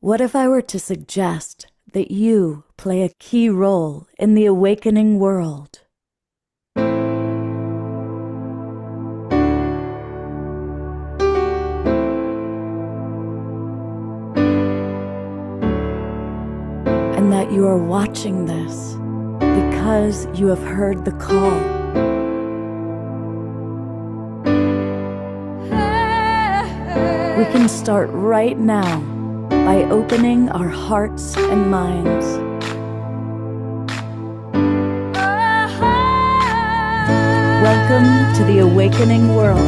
What if I were to suggest that you play a key role in the awakening world? And that you are watching this because you have heard the call. We can start right now by opening our hearts and minds. Welcome to the awakening world.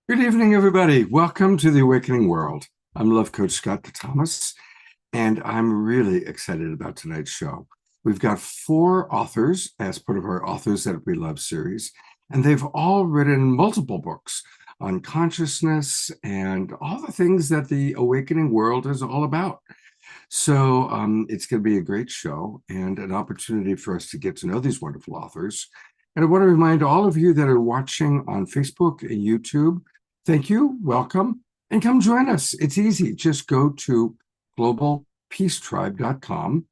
Good evening, everybody. Welcome to the Awakening World. I'm Love Coach Scott Thomas, and I'm really excited about tonight's show. We've got 4 authors as part of our Authors That We Love series, and they've all written multiple books on consciousness and all the things that the awakening world is all about. So it's going to be a great show and an opportunity for us to get to know these wonderful authors. And I want to remind all of you that are watching on Facebook and YouTube, thank you, welcome, and come join us. It's easy. Just go to globalpeacetribe.com,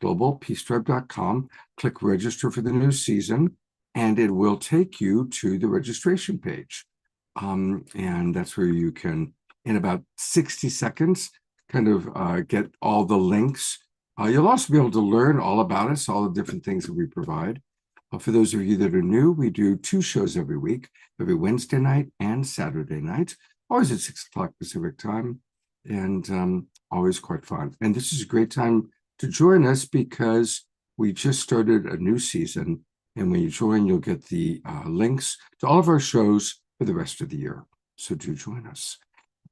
globalpeacetribe.com, click register for the new season, and it will take you to the registration page. And that's where you can, in about 60 seconds, kind of get all the links. You'll also be able to learn all about us, all the different things that we provide. For those of you that are new, we do 2 shows every week, every Wednesday night and Saturday night, always at 6 o'clock Pacific time, and always quite fun. And this is a great time to join us because we just started a new season, and when you join, you'll get the links to all of our shows for the rest of the year. So do join us.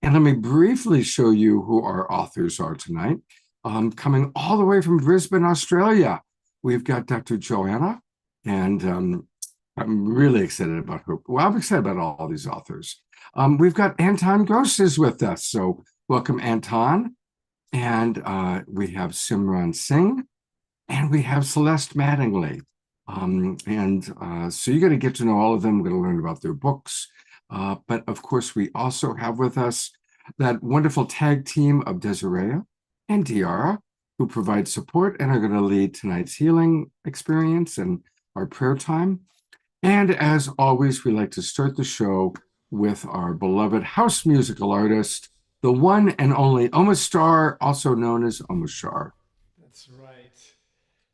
And let me briefly show you who our authors are tonight. Coming all the way from Brisbane, Australia, we've got Dr. Joanna. And I'm really excited about her. Well, I'm excited about all these authors. We've got Anton Gross is with us. So welcome, Anton. And we have Simran Singh. And we have Celeste Mattingly. So you're going to get to know all of them. We're going to learn about their books. But of course, we also have with us that wonderful tag team of Desiree and Diara, who provide support and are going to lead tonight's healing experience and our prayer time. And as always, we like to start the show with our beloved house musical artist, the one and only Oma Star, also known as Oma Shar. That's right.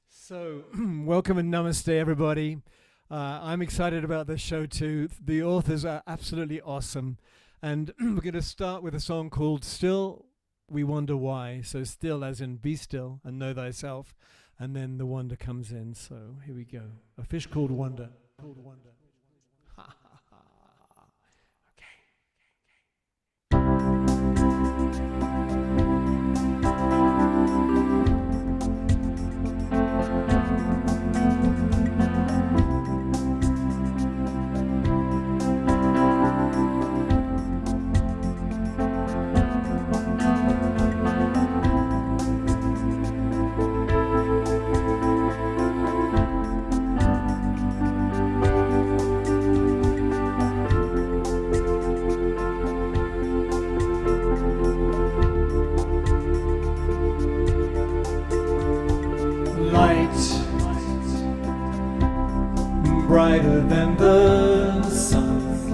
So welcome and namaste, everybody. I'm excited about this show too. The authors are absolutely awesome. And we're going to start with a song called Still We Wonder Why. So still as in be still and know thyself. And then the wonder comes in. So here we go. A fish called Wonder. Brighter than the sun,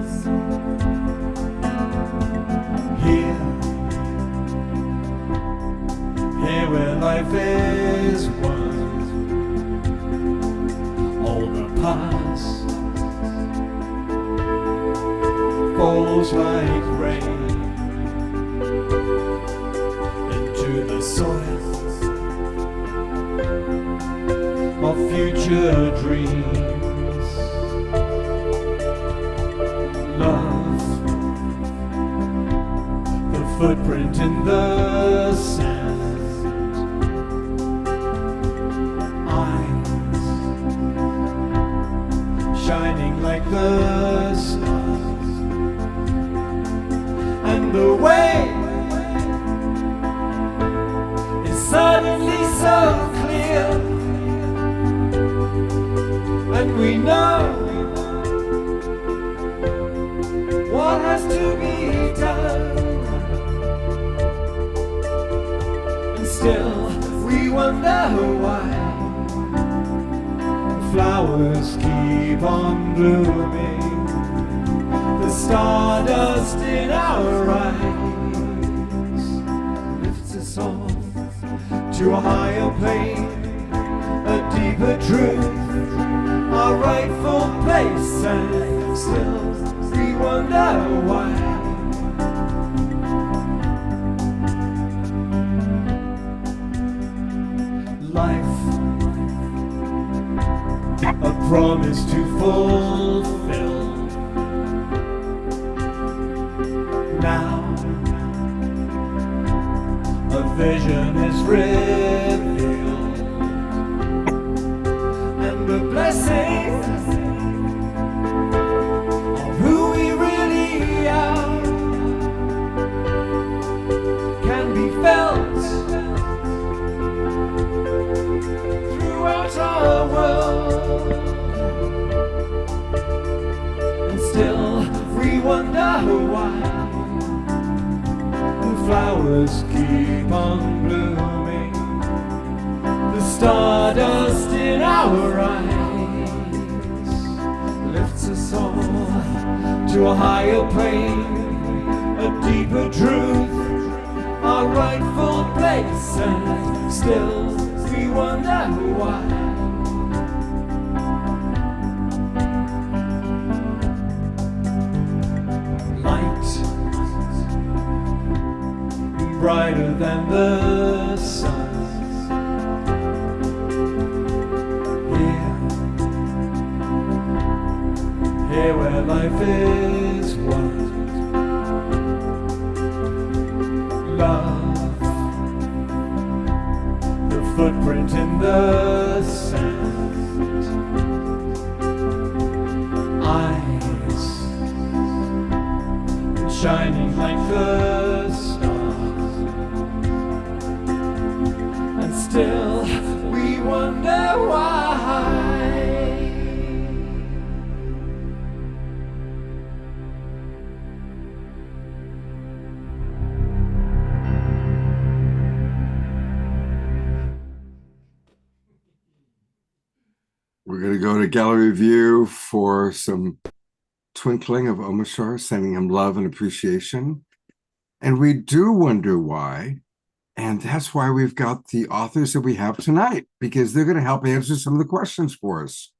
life is one. All the past falls like rain into the soil of future dreams. Love, the footprint in the sand. Eyes shining like the stars, and the way is suddenly so clear, and we know what has to be done, and still we wonder why flowers keep on blooming, the stardust in our eyes lifts us all to a higher plane, a deeper truth, our rightful place, and still we wonder why. Life, a promise to fulfill. Now, a vision is revealed, and the blessing of who we really are can be felt throughout our world, and still we wonder why the flowers keep on blooming, the stardust in our eyes lifts us all to a higher plane, a deeper truth, our rightful place, and still we wonder why. Light, brighter than the sun, here where life is one. Love, the footprint in the sand. Eyes shining like the stars, and still we wonder why. We're going to go to Gallery View for some twinkling of Omashar, sending him love and appreciation. And we do wonder why. And that's why we've got the authors that we have tonight, because they're going to help answer some of the questions for us.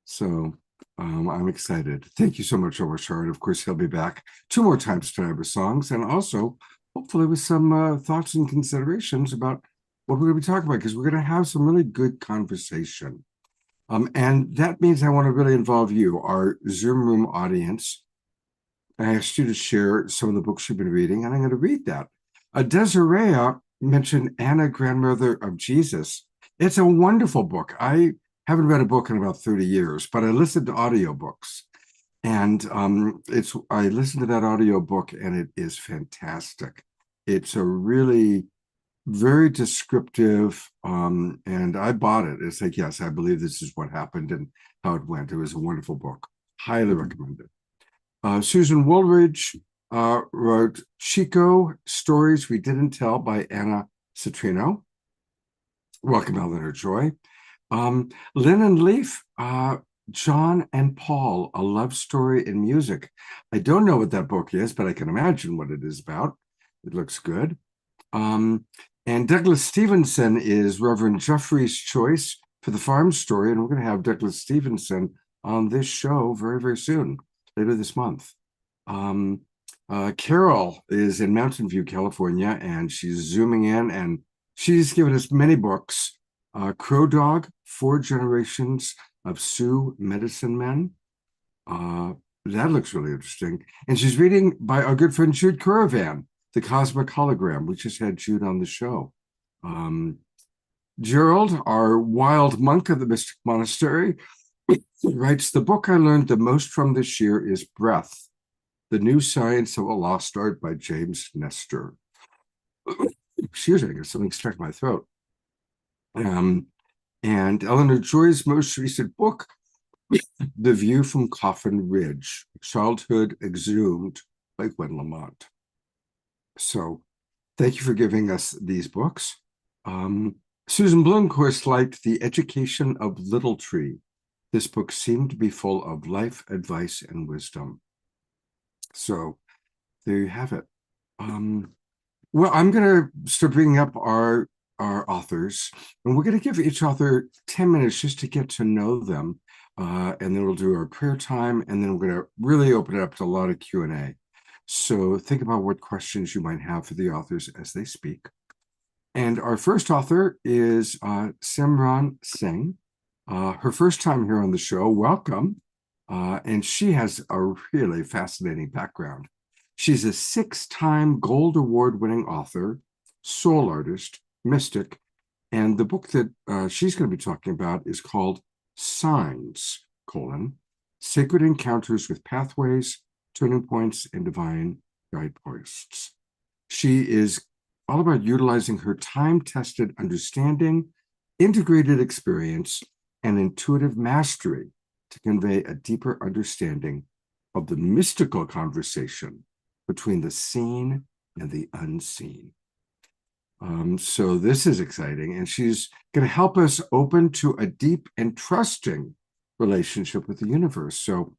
So I'm excited. Thank you so much, Omashar. And of course, he'll be back 2 more times tonight with songs, and also hopefully with some thoughts and considerations about what we're going to be talking about, because we're going to have some really good conversation. And that means I want to really involve you, our Zoom room audience. I asked you to share some of the books you've been reading, and I'm going to read that. Desiree mentioned Anna, Grandmother of Jesus. It's a wonderful book. I haven't read a book in about 30 years, but I listened to audiobooks. And I listened to that audiobook, and it is fantastic. It's a really very descriptive, and I bought it. It's like, yes, I believe this is what happened and how it went. It was a wonderful book. Highly recommended. Susan Woolridge wrote Chico, Stories We Didn't Tell by Anna Citrino. Welcome, Eleanor Joy. Lynn and Leaf, John and Paul, A Love Story in Music. I don't know what that book is, but I can imagine what it is about. It looks good. And Douglas Stevenson is Reverend Jeffrey's choice for the farm story. And we're going to have Douglas Stevenson on this show very, very soon, later this month. Carol is in Mountain View, California, and she's zooming in, and she's given us many books. Crow Dog, 4 Generations of Sioux Medicine Men. That looks really interesting. And she's reading by our good friend Jude Caravan, The Cosmic Hologram. We just had Jude on the show. Gerald, our wild monk of the Mystic Monastery, writes, the book I learned the most from this year is Breath, The New Science of a Lost Art by James Nestor. Excuse me, I got something stuck in my throat. And Eleanor Joy's most recent book, The View from Coffin Ridge, Childhood Exhumed by Gwen Lamont. So thank you for giving us these books. Susan Bloom, of course, liked The Education of Little Tree. This book seemed to be full of life advice and wisdom. So there you have it. Well, I'm going to start bringing up our authors, and we're going to give each author 10 minutes just to get to know them. And then we'll do our prayer time, and then we're going to really open it up to a lot of Q&A. So think about what questions you might have for the authors as they speak. And our first author is Simran Singh. Her first time here on the show, welcome. And she has a really fascinating background. She's a 6-time Gold Award-winning author, soul artist, mystic, and the book that she's going to be talking about is called Signs, Sacred Encounters with Pathways, Turning Points, and Divine Guideposts. She is all about utilizing her time-tested understanding, integrated experience, and intuitive mastery to convey a deeper understanding of the mystical conversation between the seen and the unseen. So this is exciting, and she's going to help us open to a deep and trusting relationship with the universe. So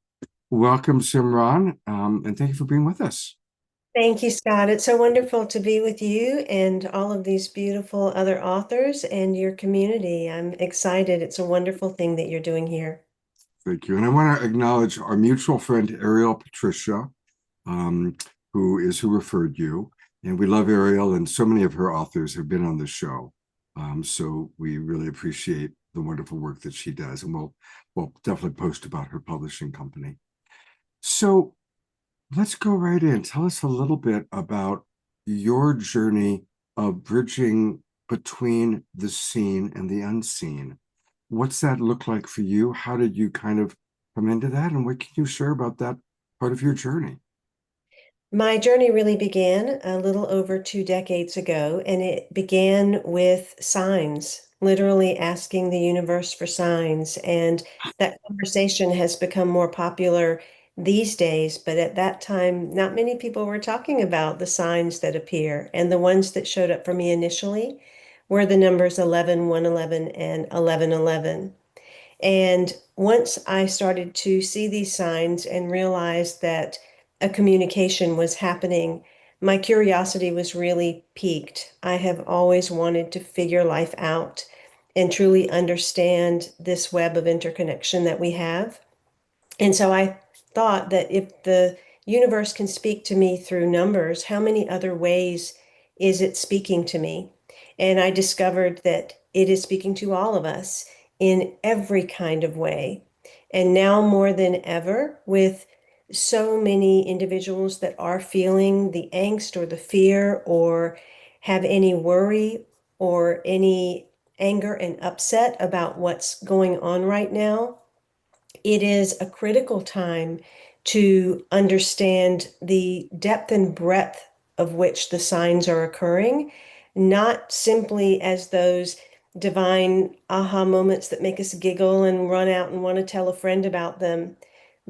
welcome, Simran, and thank you for being with us. Thank you, Scott. It's so wonderful to be with you and all of these beautiful other authors and your community. I'm excited. It's a wonderful thing that you're doing here. Thank you. And I want to acknowledge our mutual friend, Ariel Patricia, who referred you. And we love Ariel, and so many of her authors have been on the show. So we really appreciate the wonderful work that she does. And we'll definitely post about her publishing company. So let's go right in. Tell us a little bit about your journey of bridging between the seen and the unseen. What's that look like for you? How did you kind of come into that? And what can you share about that part of your journey? My journey really began a little over 2 decades ago, and it began with signs, literally asking the universe for signs. And that conversation has become more popular these days, but at that time, not many people were talking about the signs that appear. And the ones that showed up for me initially were the numbers 11, 111, and 1111. And once I started to see these signs and realized that a communication was happening, my curiosity was really piqued. I have always wanted to figure life out and truly understand this web of interconnection that we have. And so I thought that if the universe can speak to me through numbers, how many other ways is it speaking to me? And I discovered that it is speaking to all of us in every kind of way. And now more than ever, with so many individuals that are feeling the angst or the fear or have any worry or any anger and upset about what's going on right now, it is a critical time to understand the depth and breadth of which the signs are occurring, not simply as those divine aha moments that make us giggle and run out and want to tell a friend about them,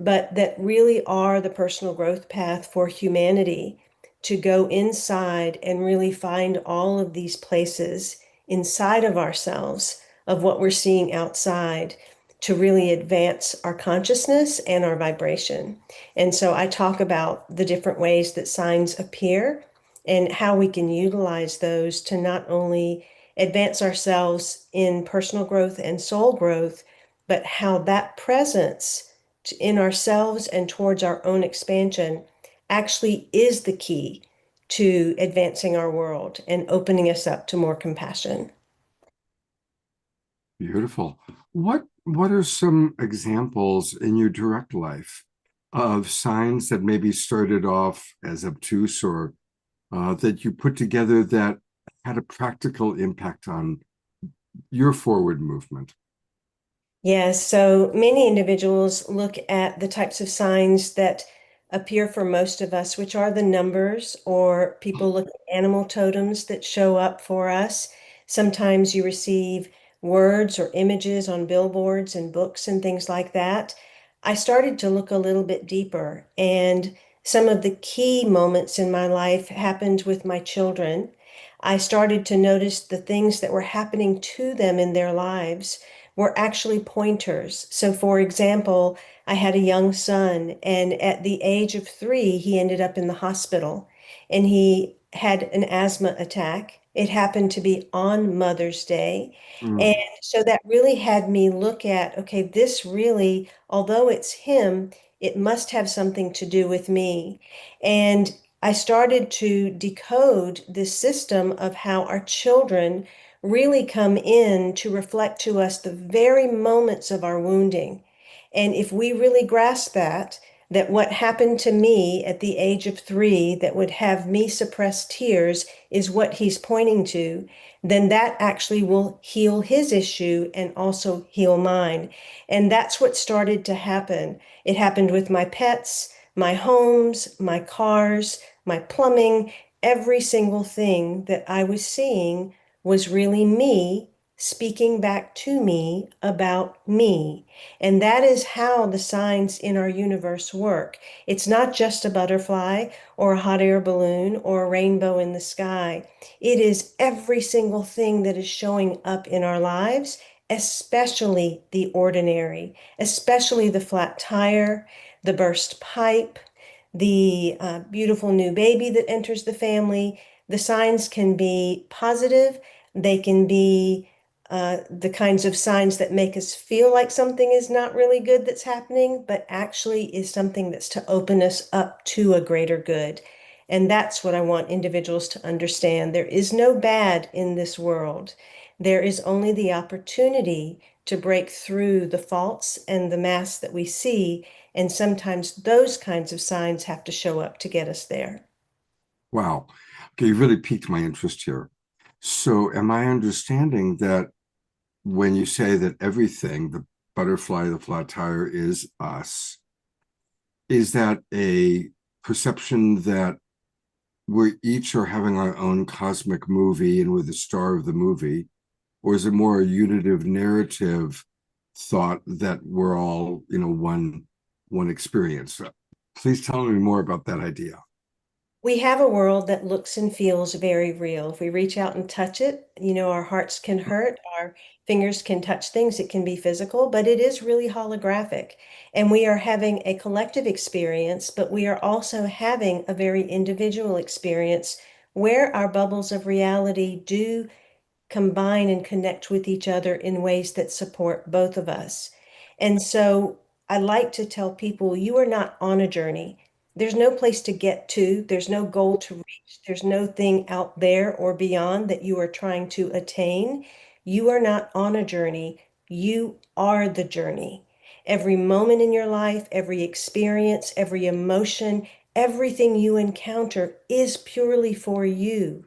but that really are the personal growth path for humanity to go inside and really find all of these places inside of ourselves of what we're seeing outside to really advance our consciousness and our vibration. And so I talk about the different ways that signs appear and how we can utilize those to not only advance ourselves in personal growth and soul growth, but how that presence in ourselves and towards our own expansion actually is the key to advancing our world and opening us up to more compassion. Beautiful. What are some examples in your direct life of signs that maybe started off as obtuse or that you put together that had a practical impact on your forward movement? Yes, so many individuals look at the types of signs that appear for most of us, which are the numbers, or people look at animal totems that show up for us. Sometimes you receive words or images on billboards and books and things like that. I started to look a little bit deeper, and some of the key moments in my life happened with my children. I started to notice the things that were happening to them in their lives were actually pointers. So, for example, I had a young son, and at the age of 3, he ended up in the hospital and he had an asthma attack. It happened to be on Mother's Day. And Mm. so that really had me look at, okay, this really, although it's him, it must have something to do with me. And I started to decode this system of how our children really come in to reflect to us the very moments of our wounding. And if we really grasp that what happened to me at the age of 3 that would have me suppress tears is what he's pointing to, then that actually will heal his issue and also heal mine. And that's what started to happen. It happened with my pets, my homes, my cars, my plumbing, every single thing that I was seeing was really me speaking back to me about me. And that is how the signs in our universe work. It's not just a butterfly or a hot air balloon or a rainbow in the sky. It is every single thing that is showing up in our lives, especially the ordinary, especially the flat tire, the burst pipe, the beautiful new baby that enters the family. The signs can be positive, they can be the kinds of signs that make us feel like something is not really good that's happening, but actually is something that's to open us up to a greater good. And that's what I want individuals to understand. There is no bad in this world. There is only the opportunity to break through the faults and the masks that we see. And sometimes those kinds of signs have to show up to get us there. Wow. Okay, you really piqued my interest here. So, am I understanding that when you say that everything, the butterfly, the flat tire, is us, is that a perception that we each are having our own cosmic movie and we're the star of the movie? Or is it more a unitive narrative thought that we're all, one experience? Please tell me more about that idea. We have a world that looks and feels very real. If we reach out and touch it, our hearts can hurt, our fingers can touch things, it can be physical, but it is really holographic. And we are having a collective experience, but we are also having a very individual experience where our bubbles of reality do combine and connect with each other in ways that support both of us. And so I like to tell people you are not on a journey. There's no place to get to, there's no goal to reach, there's no thing out there or beyond that you are trying to attain. You are not on a journey, you are the journey. Every moment in your life, every experience, every emotion, everything you encounter is purely for you.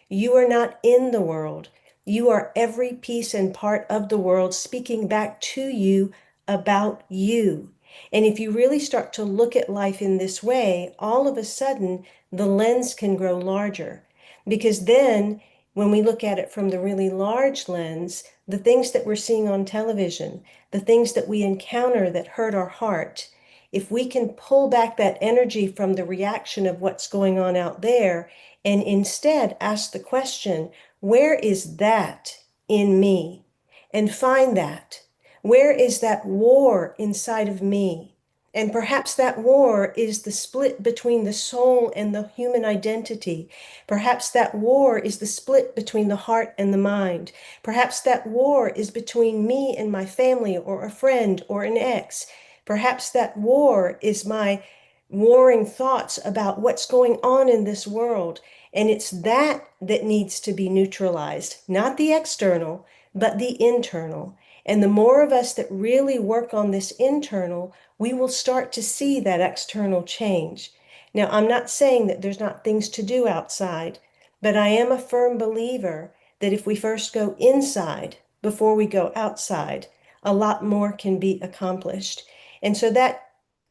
You are not in the world. You are every piece and part of the world speaking back to you about you. And if you really start to look at life in this way, all of a sudden the lens can grow larger. Because then, when we look at it from the really large lens, the things that we're seeing on television, the things that we encounter that hurt our heart, if we can pull back that energy from the reaction of what's going on out there and instead ask the question, where is that in me? And find that. Where is that war inside of me? And perhaps that war is the split between the soul and the human identity. Perhaps that war is the split between the heart and the mind. Perhaps that war is between me and my family or a friend or an ex. Perhaps that war is my warring thoughts about what's going on in this world. And it's that that needs to be neutralized, not the external, but the internal. And the more of us that really work on this internal, we will start to see that external change. Now, I'm not saying that there's not things to do outside, but I am a firm believer that if we first go inside before we go outside, a lot more can be accomplished. And so that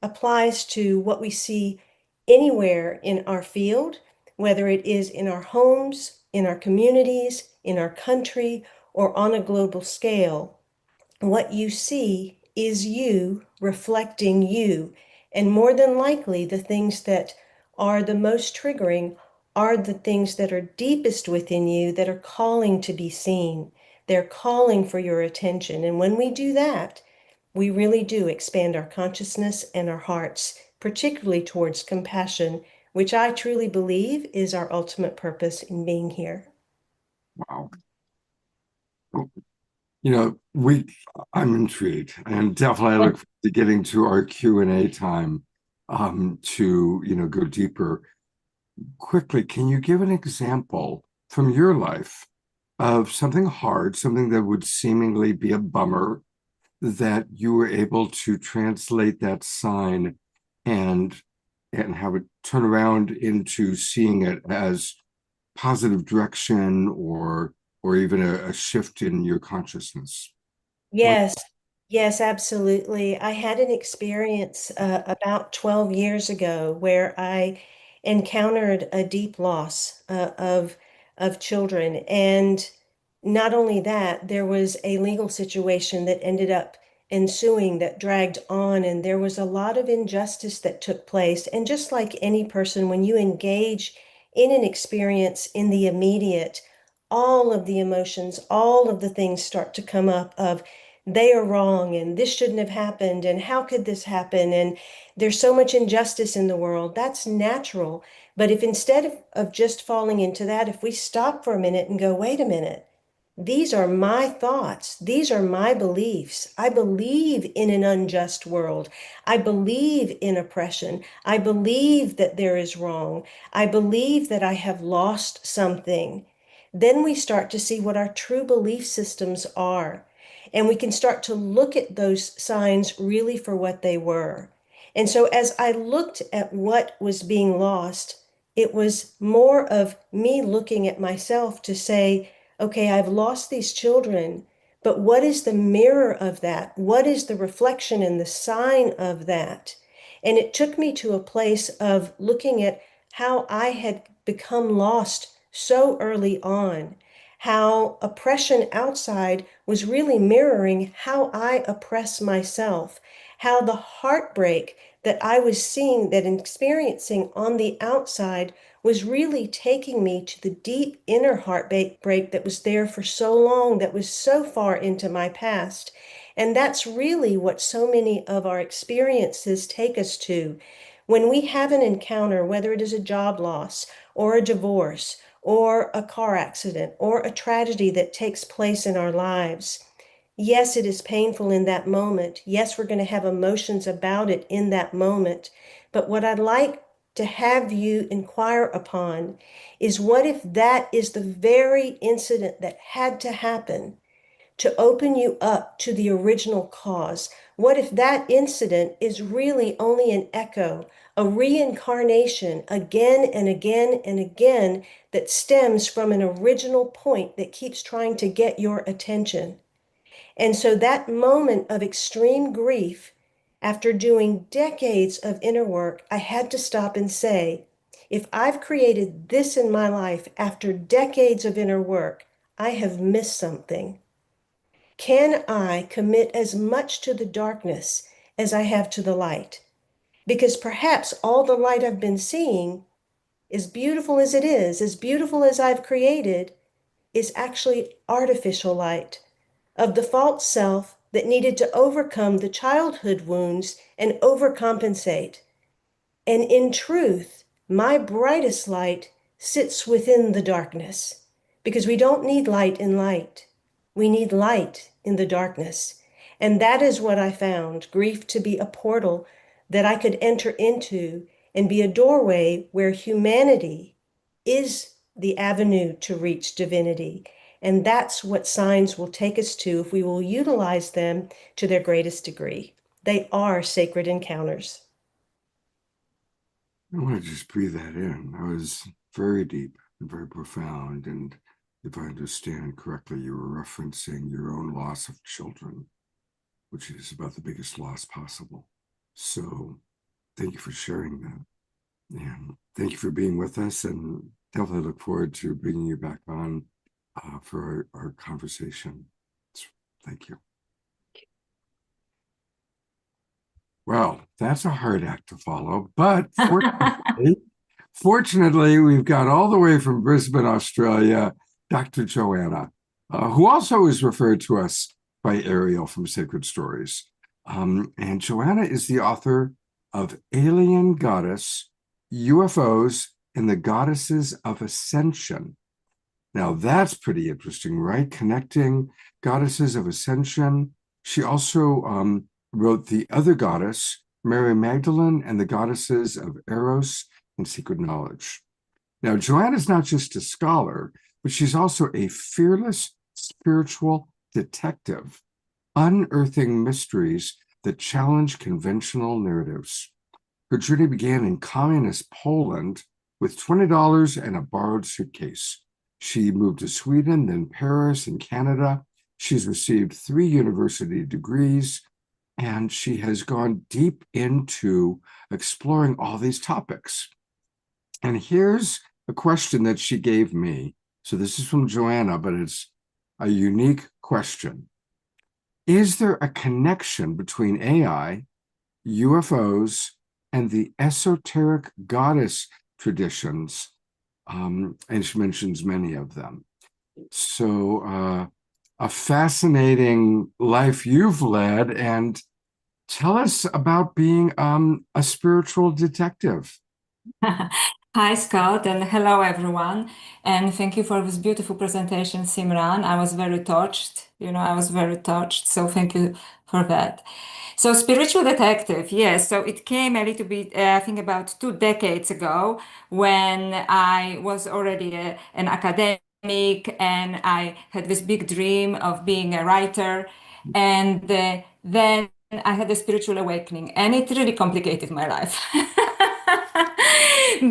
applies to what we see anywhere in our field, whether it is in our homes, in our communities, in our country, or on a global scale. What you see is you reflecting you. And more than likely, the things that are the most triggering are the things that are deepest within you that are calling to be seen. They're calling for your attention. And when we do that, we really do expand our consciousness and our hearts, particularly towards compassion, which I truly believe is our ultimate purpose in being here. Wow. You know, I'm intrigued, and definitely I look forward to getting to our Q&A time to, go deeper. Quickly, can you give an example from your life of something hard, something that would seemingly be a bummer, that you were able to translate that sign and have it turn around into seeing it as positive direction or even a shift in your consciousness? Yes, yes, absolutely. I had an experience about 12 years ago where I encountered a deep loss of children. And not only that, there was a legal situation that ended up ensuing that dragged on, and there was a lot of injustice that took place. And just like any person, when you engage in an experience in the immediate, all of the emotions, all of the things start to come up of they are wrong and this shouldn't have happened and how could this happen, and there's so much injustice in the world. That's natural. But if instead of just falling into that, if we stop for a minute and go, wait a minute, these are my thoughts, these are my beliefs. I believe in an unjust world. I believe in oppression. I believe that there is wrong. I believe that I have lost something. Then we start to see what our true belief systems are. And we can start to look at those signs really for what they were. And so as I looked at what was being lost, it was more of me looking at myself to say, okay, I've lost these children, but what is the mirror of that? What is the reflection and the sign of that? And it took me to a place of looking at how I had become lost so early on, how oppression outside was really mirroring how I oppress myself, how the heartbreak that I was seeing, that experiencing on the outside was really taking me to the deep inner heartbreak that was there for so long, that was so far into my past. And that's really what so many of our experiences take us to. When we have an encounter, whether it is a job loss or a divorce or a car accident or a tragedy that takes place in our lives, yes, it is painful in that moment. Yes, we're going to have emotions about it in that moment. But what I'd like to have you inquire upon is, what if that is the very incident that had to happen to open you up to the original cause? What if that incident is really only an echo, a reincarnation again and again and again that stems from an original point that keeps trying to get your attention? And so that moment of extreme grief, after doing decades of inner work, I had to stop and say, if I've created this in my life after decades of inner work, I have missed something. Can I commit as much to the darkness as I have to the light? Because perhaps all the light I've been seeing, as beautiful as it is, as beautiful as I've created, is actually artificial light of the false self that needed to overcome the childhood wounds and overcompensate. And in truth, my brightest light sits within the darkness, because we don't need light in light. We need light in the darkness. And that is what I found, grief to be a portal that I could enter into and be a doorway where humanity is the avenue to reach divinity. And that's what signs will take us to if we will utilize them to their greatest degree. They are sacred encounters. I want to just breathe that in. That was very deep and very profound. And if I understand correctly, you were referencing your own loss of children, which is about the biggest loss possible. So thank you for sharing that. And thank you for being with us. And definitely look forward to bringing you back on for our conversation. Thank you. Well, that's a hard act to follow, but fortunately, we've got all the way from Brisbane, Australia, Dr. Joanna, who also is referred to us by Ariel from Sacred Stories. And Joanna is the author of Alien Goddess, UFOs, and the Goddesses of Ascension. Now, that's pretty interesting, right? Connecting Goddesses of Ascension. She also wrote The Other Goddess, Mary Magdalene, and the Goddesses of Eros and Secret Knowledge. Now, Joanna's not just a scholar, but she's also a fearless spiritual detective, unearthing mysteries that challenge conventional narratives. Her journey began in communist Poland with $20 and a borrowed suitcase. She moved to Sweden, then Paris and Canada. She's received 3 university degrees, and she has gone deep into exploring all these topics. And here's a question that she gave me. So this is from Joanna, but it's a unique question. Is there a connection between AI, UFOs, and the esoteric goddess traditions? And she mentions many of them. So a fascinating life you've led, and tell us about being a spiritual detective. Hi, Scott, and hello, everyone. And thank you for this beautiful presentation, Simran. I was very touched. I was very touched. So thank you for that. So spiritual detective, yes. So it came a little bit, I think about 2 decades ago, when I was already an academic and I had this big dream of being a writer. And then I had a spiritual awakening, and it really complicated my life.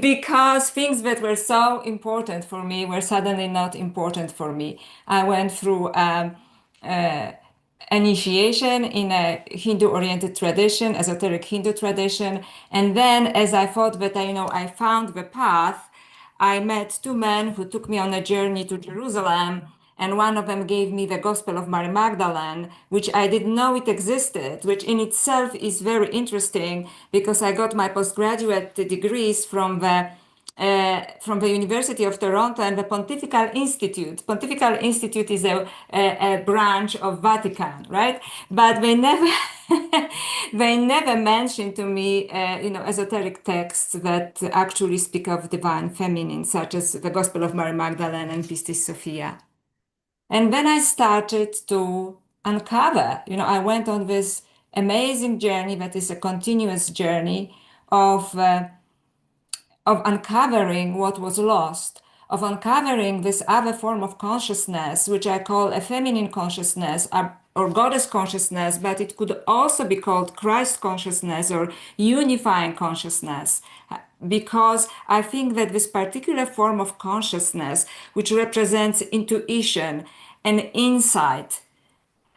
Because things that were so important for me were suddenly not important for me. I went through initiation in a Hindu-oriented tradition, esoteric Hindu tradition, and then as I thought that I found the path, I met 2 men who took me on a journey to Jerusalem, and one of them gave me the Gospel of Mary Magdalene, which I didn't know it existed, which in itself is very interesting because I got my postgraduate degrees from the University of Toronto and the Pontifical Institute. Pontifical Institute is a branch of Vatican, right? But they never they never mentioned to me esoteric texts that actually speak of divine feminine, such as the Gospel of Mary Magdalene and Pistis Sophia. And then I started to uncover, I went on this amazing journey that is a continuous journey of uncovering what was lost, of uncovering this other form of consciousness, which I call a feminine consciousness or goddess consciousness, but it could also be called Christ consciousness or unifying consciousness. Because I think that this particular form of consciousness, which represents intuition and insight,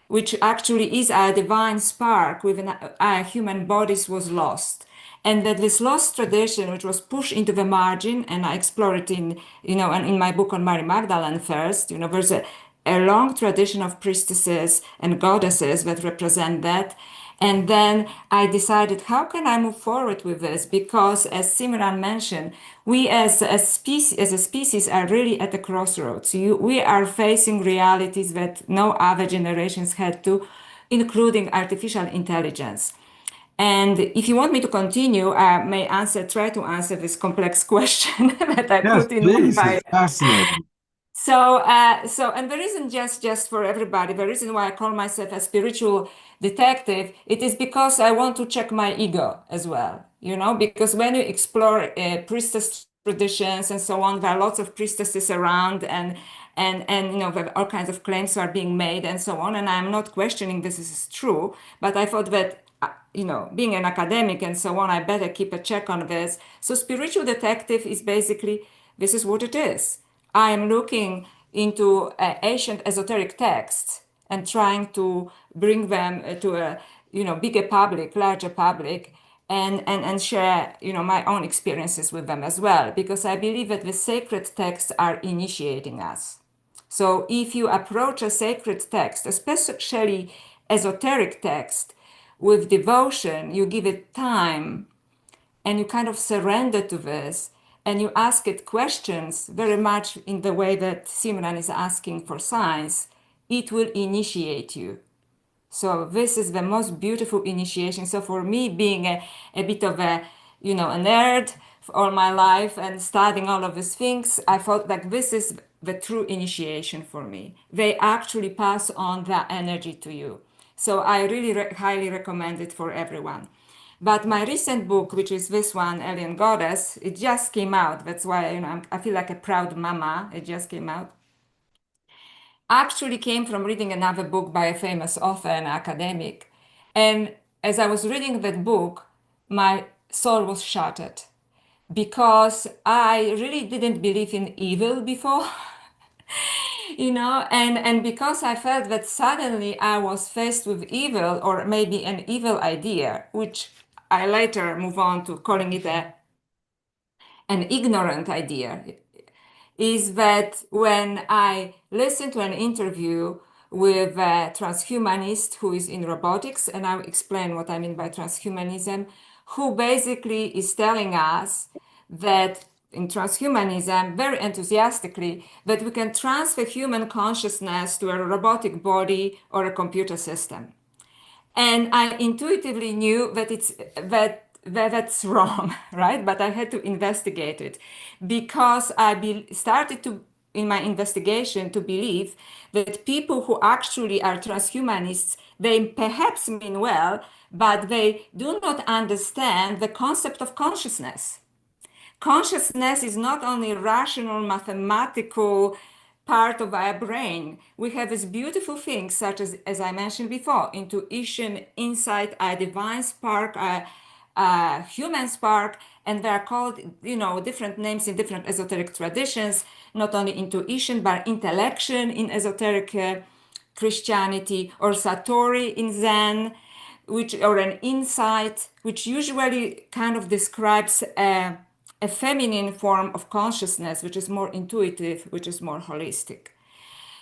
which actually is our divine spark within our human bodies, was lost. And that this lost tradition, which was pushed into the margin, and I explore it in my book on Mary Magdalene first, there's a long tradition of priestesses and goddesses that represent that. And then I decided, how can I move forward with this? Because as Simran mentioned, we as a species are really at a crossroads. We are facing realities that no other generations had to including artificial intelligence. And if you want me to continue, I may try to answer this complex question that I Yes, put in my please. bio. It's fascinating. And the reason, just for everybody, the reason why I call myself a spiritual detective, it is because I want to check my ego as well, because when you explore priestess traditions and so on, there are lots of priestesses around, and there are all kinds of claims are being made and so on. And I'm not questioning this is true, but I thought that being an academic and so on, I better keep a check on this. So spiritual detective is basically, this is what it is. I am looking into ancient esoteric texts and trying to bring them to a bigger public, larger public, and share my own experiences with them as well, because I believe that the sacred texts are initiating us. So if you approach a sacred text, especially esoteric text, with devotion, you give it time, and you kind of surrender to this, and you ask it questions very much in the way that Simran is asking for science, it will initiate you. So this is the most beautiful initiation. So for me, being a bit of a nerd for all my life and studying all of these things, I felt like this is the true initiation for me. They actually pass on that energy to you. So I really highly recommend it for everyone. But my recent book, which is this one, Alien Goddess, it just came out. That's why I feel like a proud mama. It just came out. Actually came from reading another book by a famous author and academic. And as I was reading that book, my soul was shattered because I really didn't believe in evil before. And because I felt that suddenly I was faced with evil, or maybe an evil idea, which I later move on to calling it an ignorant idea, is that when I listened to an interview with a transhumanist who is in robotics, and I'll explain what I mean by transhumanism, who basically is telling us that in transhumanism, very enthusiastically, that we can transfer human consciousness to a robotic body or a computer system. And I intuitively knew that's wrong, right? But I had to investigate it because I started to, in my investigation, to believe that people who actually are transhumanists, they perhaps mean well, but they do not understand the concept of consciousness. Consciousness is not only rational, mathematical part of our brain. We have these beautiful things, such as I mentioned before, intuition, insight, a divine spark, a human spark, and they are called, different names in different esoteric traditions, not only intuition, but intellection in esoteric Christianity, or Satori in Zen, or an insight, which usually kind of describes a feminine form of consciousness, which is more intuitive, which is more holistic.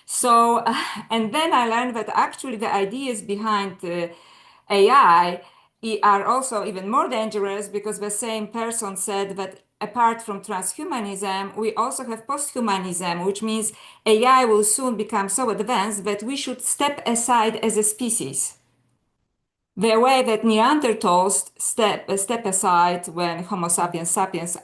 So, and then I learned that actually the ideas behind AI are also even more dangerous, because the same person said that apart from transhumanism, we also have posthumanism, which means AI will soon become so advanced that we should step aside as a species. The way that Neanderthals step aside when Homo sapiens sapiens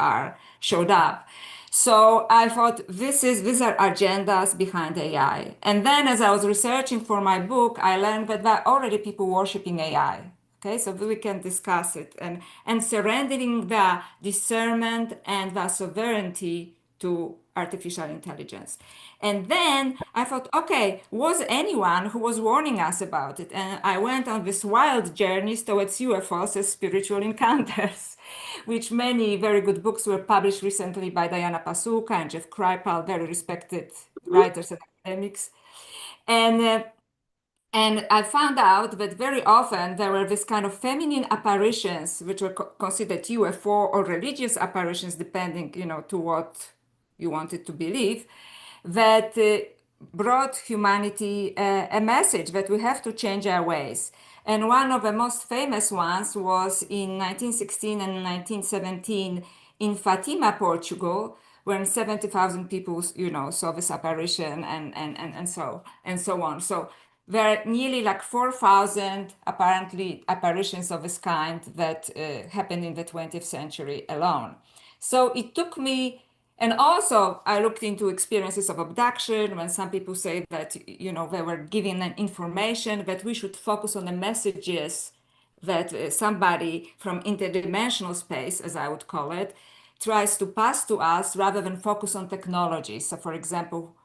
showed up. So I thought these are agendas behind AI. And then as I was researching for my book, I learned that there are already people worshiping AI. Okay, so we can discuss it, and surrendering the discernment and the sovereignty to artificial intelligence. And then I thought, okay, was anyone who was warning us about it? And I went on this wild journey towards UFOs as spiritual encounters, which many very good books were published recently by Diana Pasuka and Jeff Kripal, very respected writers and academics. And I found out that very often there were this kind of feminine apparitions, which were considered UFO or religious apparitions, depending, to what you wanted to believe, that brought humanity a message that we have to change our ways. And one of the most famous ones was in 1916 and 1917 in Fatima, Portugal, when 70,000 people, saw this apparition and so on. So were nearly like 4,000 apparently apparitions of this kind that happened in the 20th century alone. So it took me, and also I looked into experiences of abduction when some people say that, you know, they were given an information that we should focus on the messages that somebody from interdimensional space, as I would call it, tries to pass to us rather than focus on technology. So for example,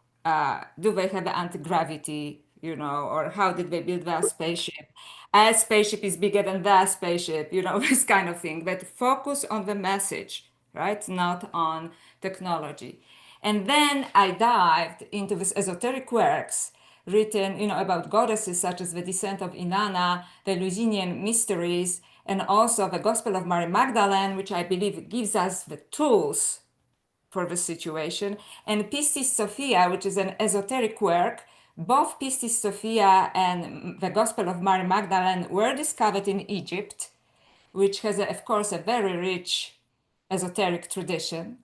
do they have anti-gravity, you know, or how did they build their spaceship? A spaceship is bigger than their spaceship, you know, this kind of thing. But focus on the message, right? Not on technology. And then I dived into these esoteric works written, you know, about goddesses such as the Descent of Inanna, the Eleusinian Mysteries, and also the Gospel of Mary Magdalene, which I believe gives us the tools for the situation, and Pistis Sophia, which is an esoteric work. Both Pistis Sophia and the Gospel of Mary Magdalene were discovered in Egypt, which has, of course, a very rich esoteric tradition.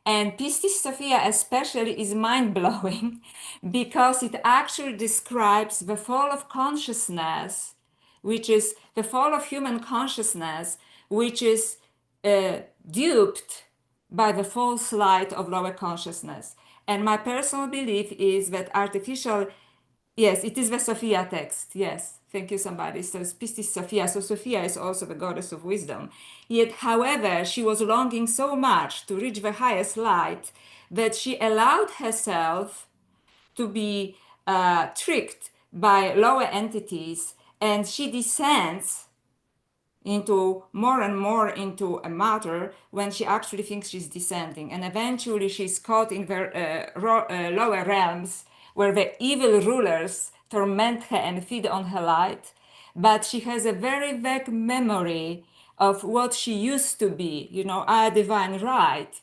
And Pistis Sophia especially is mind-blowing because it actually describes the fall of consciousness, which is the fall of human consciousness, which is duped by the false light of lower consciousness. And my personal belief is that artificial, yes, it is the Sophia text. Yes, thank you, somebody. So it's Pistis Sophia. So Sophia is also the goddess of wisdom. Yet, however, she was longing so much to reach the highest light that she allowed herself to be tricked by lower entities, and she descends into more and more into a matter when she actually thinks she's descending, and eventually she's caught in the lower realms where the evil rulers torment her and feed on her light, but she has a very vague memory of what she used to be, you know, a divine right,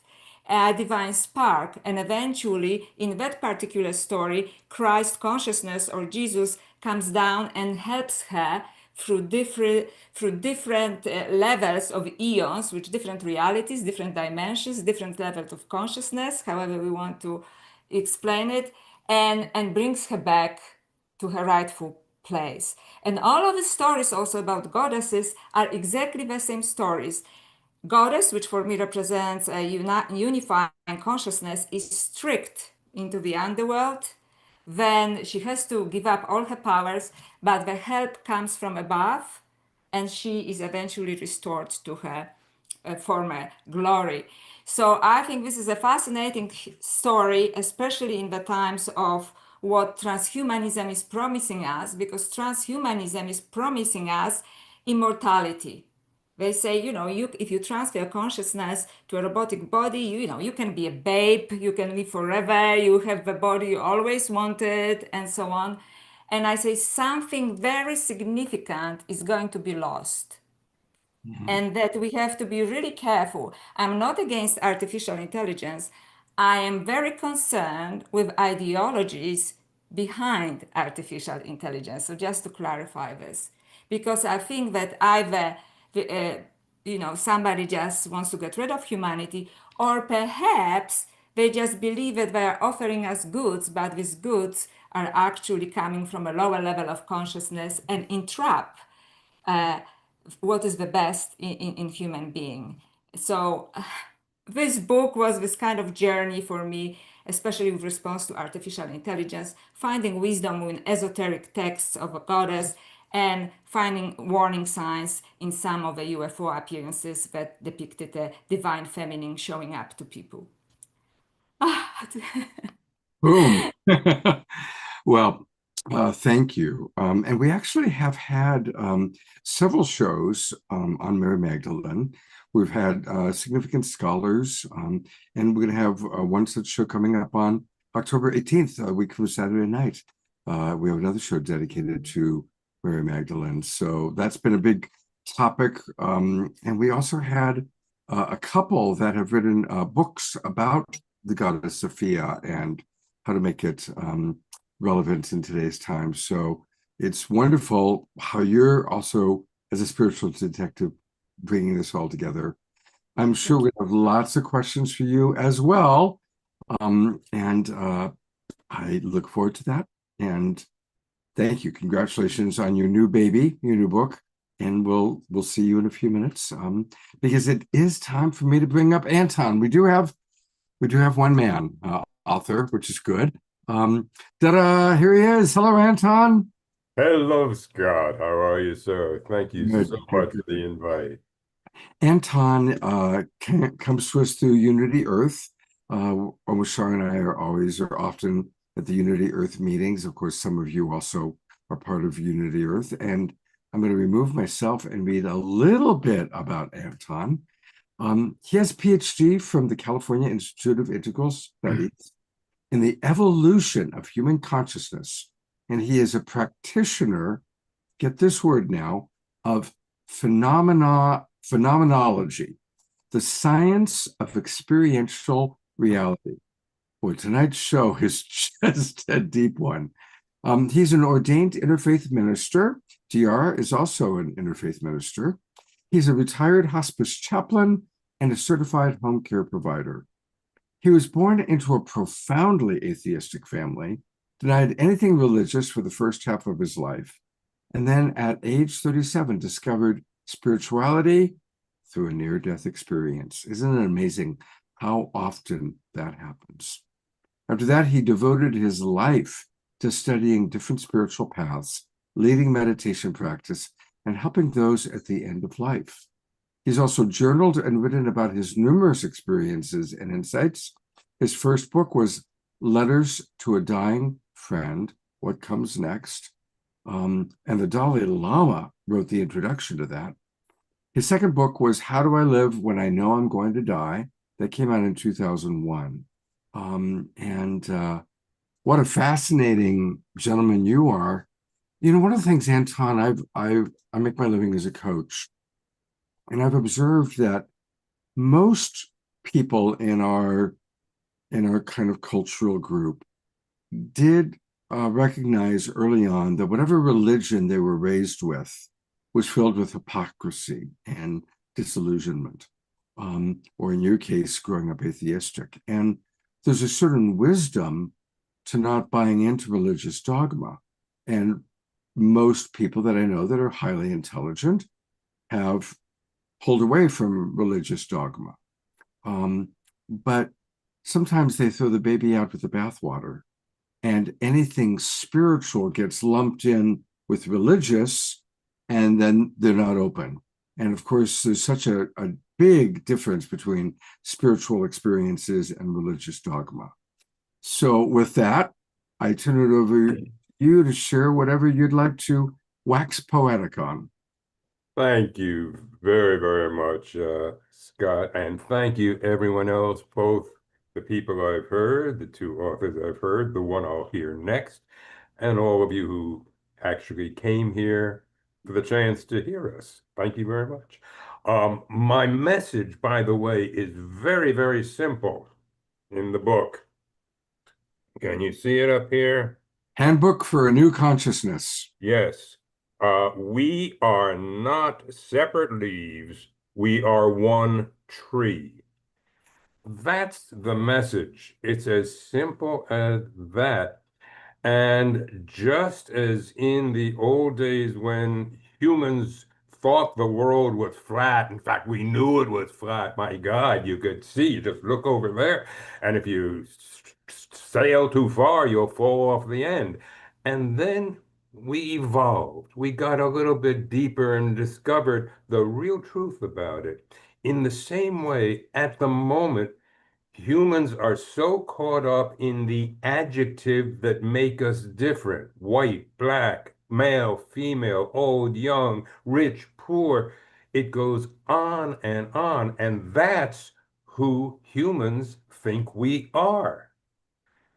a divine spark. And eventually in that particular story, Christ consciousness or Jesus comes down and helps her through different levels of eons, which different realities, different dimensions, different levels of consciousness, however we want to explain it, and brings her back to her rightful place. And all of the stories also about goddesses are exactly the same stories. Goddess, which for me represents a unifying consciousness, is tricked into the underworld. Then she has to give up all her powers, but the help comes from above, and she is eventually restored to her former glory. So I think this is a fascinating story, especially in the times of what transhumanism is promising us, because transhumanism is promising us immortality. They say, you know, if you transfer consciousness to a robotic body, you can be a babe, you can live forever, you have the body you always wanted, and so on. And I say something very significant is going to be lost. And that we have to be really careful. I'm not against artificial intelligence. I am very concerned with ideologies behind artificial intelligence. So just to clarify this, because I think that either somebody just wants to get rid of humanity, or perhaps they just believe that they are offering us goods, but these goods are actually coming from a lower level of consciousness and entrap what is the best in human being. So this book was this kind of journey for me, especially with response to artificial intelligence, finding wisdom in esoteric texts of a goddess, and finding warning signs in some of the UFO appearances that depicted a divine feminine showing up to people. Boom. Well, thank you. And we actually have had several shows on Mary Magdalene. We've had significant scholars, and we're going to have one such show coming up on October 18th, a week from Saturday night. We have another show dedicated to Mary Magdalene. So that's been a big topic. And we also had a couple that have written books about the goddess Sophia and how to make it relevant in today's time. So it's wonderful how you're also, as a spiritual detective, bringing this all together. I'm sure we have lots of questions for you as well. And I look forward to that. And Thank you. Congratulations on your new baby, your new book. And we'll see you in a few minutes. Because it is time for me to bring up Anton. We do have one man author, which is good. Ta-da, here he is. Hello, Anton. Hello, Scott. How are you, sir? Thank you Good, so good, much for the invite. Anton comes to us through Unity Earth. Shar and I are often at the Unity Earth meetings. Of course, some of you also are part of Unity Earth. And I'm going to remove myself and read a little bit about Anton. He has a PhD from the California Institute of Integral Studies in the evolution of human consciousness. And he is a practitioner, get this word now, of phenomenology, the science of experiential reality. Boy, tonight's show is just a deep one. He's an ordained interfaith minister. DR is also an interfaith minister. He's a retired hospice chaplain and a certified home care provider. He was born into a profoundly atheistic family, denied anything religious for the first half of his life, and then at age 37 discovered spirituality through a near-death experience. Isn't it amazing how often that happens? After that, he devoted his life to studying different spiritual paths, leading meditation practice, and helping those at the end of life. He's also journaled and written about his numerous experiences and insights. His first book was Letters to a Dying Friend, What Comes Next? And the Dalai Lama wrote the introduction to that. His second book was How Do I Live When I Know I'm Going to Die? That came out in 2001. What a fascinating gentleman you are. You know, one of the things, Anton, I make my living as a coach, and I've observed that most people in our kind of cultural group did recognize early on that whatever religion they were raised with was filled with hypocrisy and disillusionment, or in your case, growing up atheistic. And there's a certain wisdom to not buying into religious dogma. And most people that I know that are highly intelligent have pulled away from religious dogma. But sometimes they throw the baby out with the bathwater, and anything spiritual gets lumped in with religious, and then they're not open. And of course, there's such a big difference between spiritual experiences and religious dogma. So with that, I turn it over to you to share whatever you'd like to wax poetic on. Thank you very, very much, Scott. And thank you, everyone else, both the people I've heard, the two authors I've heard, the one I'll hear next, and all of you who actually came here for the chance to hear us. Thank you very much. My message, by the way, is very, very simple in the book. Can you see it up here? Handbook for a New Consciousness. Yes. We are not separate leaves. We are one tree. That's the message. It's as simple as that. And just as in the old days when humans thought the world was flat, in fact, we knew it was flat. My God, you could see, just look over there. And if you sail too far, you'll fall off the end. And then we evolved. We got a little bit deeper and discovered the real truth about it. In the same way, at the moment, humans are so caught up in the adjectives that make us different: white, black, male, female, old, young, rich, poor. It goes on, and that's who humans think we are.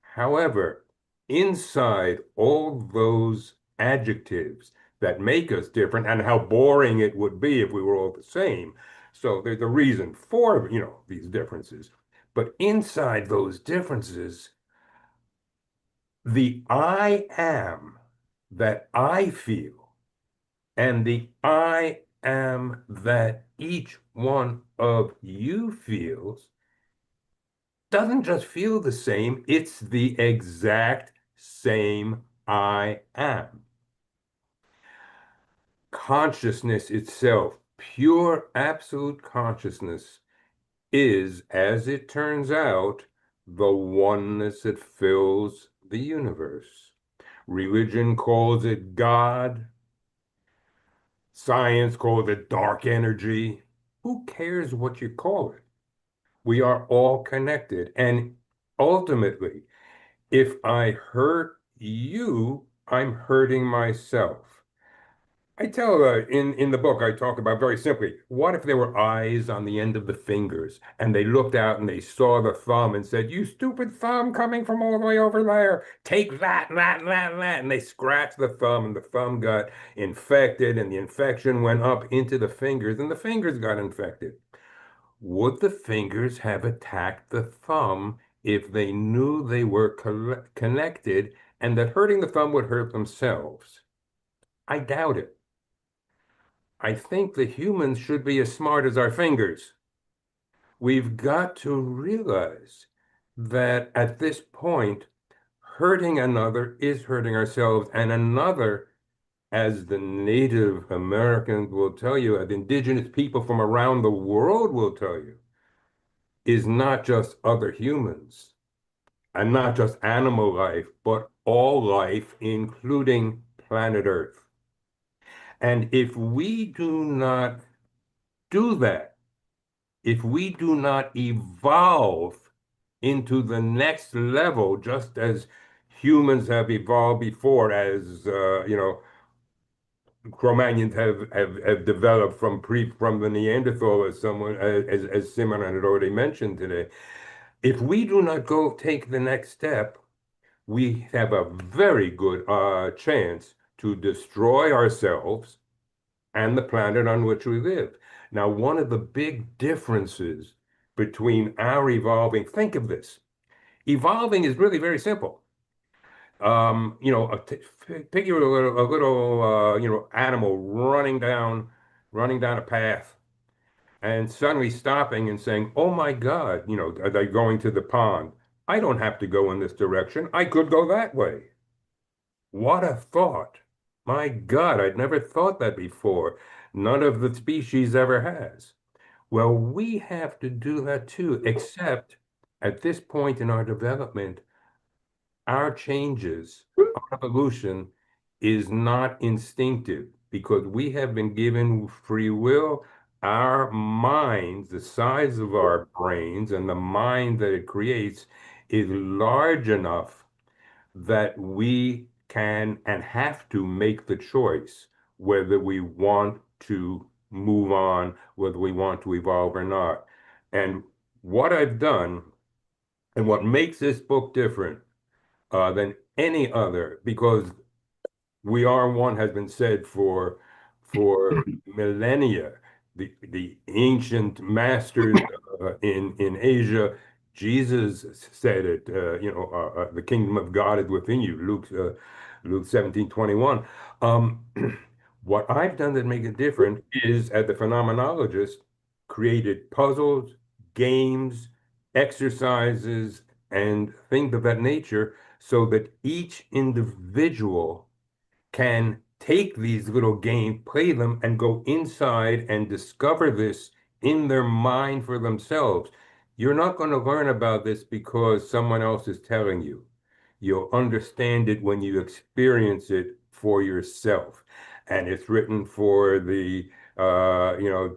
However, inside all those adjectives that make us different, and how boring it would be if we were all the same. So there's a reason for, these differences. But inside those differences, the I am that I feel and the I am that each one of you feels doesn't just feel the same, it's the exact same I am. consciousness itself, pure absolute consciousness, is, as it turns out, the oneness that fills the universe. Religion calls it God. Science calls it dark energy. Who cares what you call it? We are all connected. And ultimately, if I hurt you, I'm hurting myself. I tell in the book, I talk about very simply, what if there were eyes on the end of the fingers and they looked out and they saw the thumb and said, "You stupid thumb coming from all the way over there, take that, that, that, that." And they scratched the thumb and the thumb got infected and the infection went up into the fingers and the fingers got infected. Would the fingers have attacked the thumb if they knew they were connected and that hurting the thumb would hurt themselves? I doubt it. I think the humans should be as smart as our fingers. We've got to realize that at this point, hurting another is hurting ourselves, and another, as the Native Americans will tell you, as indigenous people from around the world will tell you, is not just other humans and not just animal life, but all life, including planet Earth. And if we do not do that, if we do not evolve into the next level, just as humans have evolved before, as Cro-Magnons have developed from the Neanderthal, as Simon had already mentioned today. If we do not go take the next step, we have a very good chance to destroy ourselves and the planet on which we live. Now, one of the big differences between our evolving, think of this. Evolving is really very simple. Picture a little animal running down a path and suddenly stopping and saying, "Oh my God, are they going to the pond? I don't have to go in this direction. I could go that way." What a thought. My God, I'd never thought that before. None of the species ever has. Well, we have to do that too, except at this point in our development, our changes, our evolution is not instinctive because we have been given free will. Our minds, the size of our brains and the mind that it creates is large enough that we can and have to make the choice whether we want to move on, whether we want to evolve or not. And what I've done and what makes this book different than any other, because we are one has been said for millennia. The ancient masters in Asia, Jesus said it. The kingdom of God is within you. Luke 17:21. What I've done that make it different is, as the phenomenologist, created puzzles, games, exercises, and things of that nature, so that each individual can take these little games, play them, and go inside and discover this in their mind for themselves. You're not going to learn about this because someone else is telling you. You'll understand it when you experience it for yourself. And it's written for the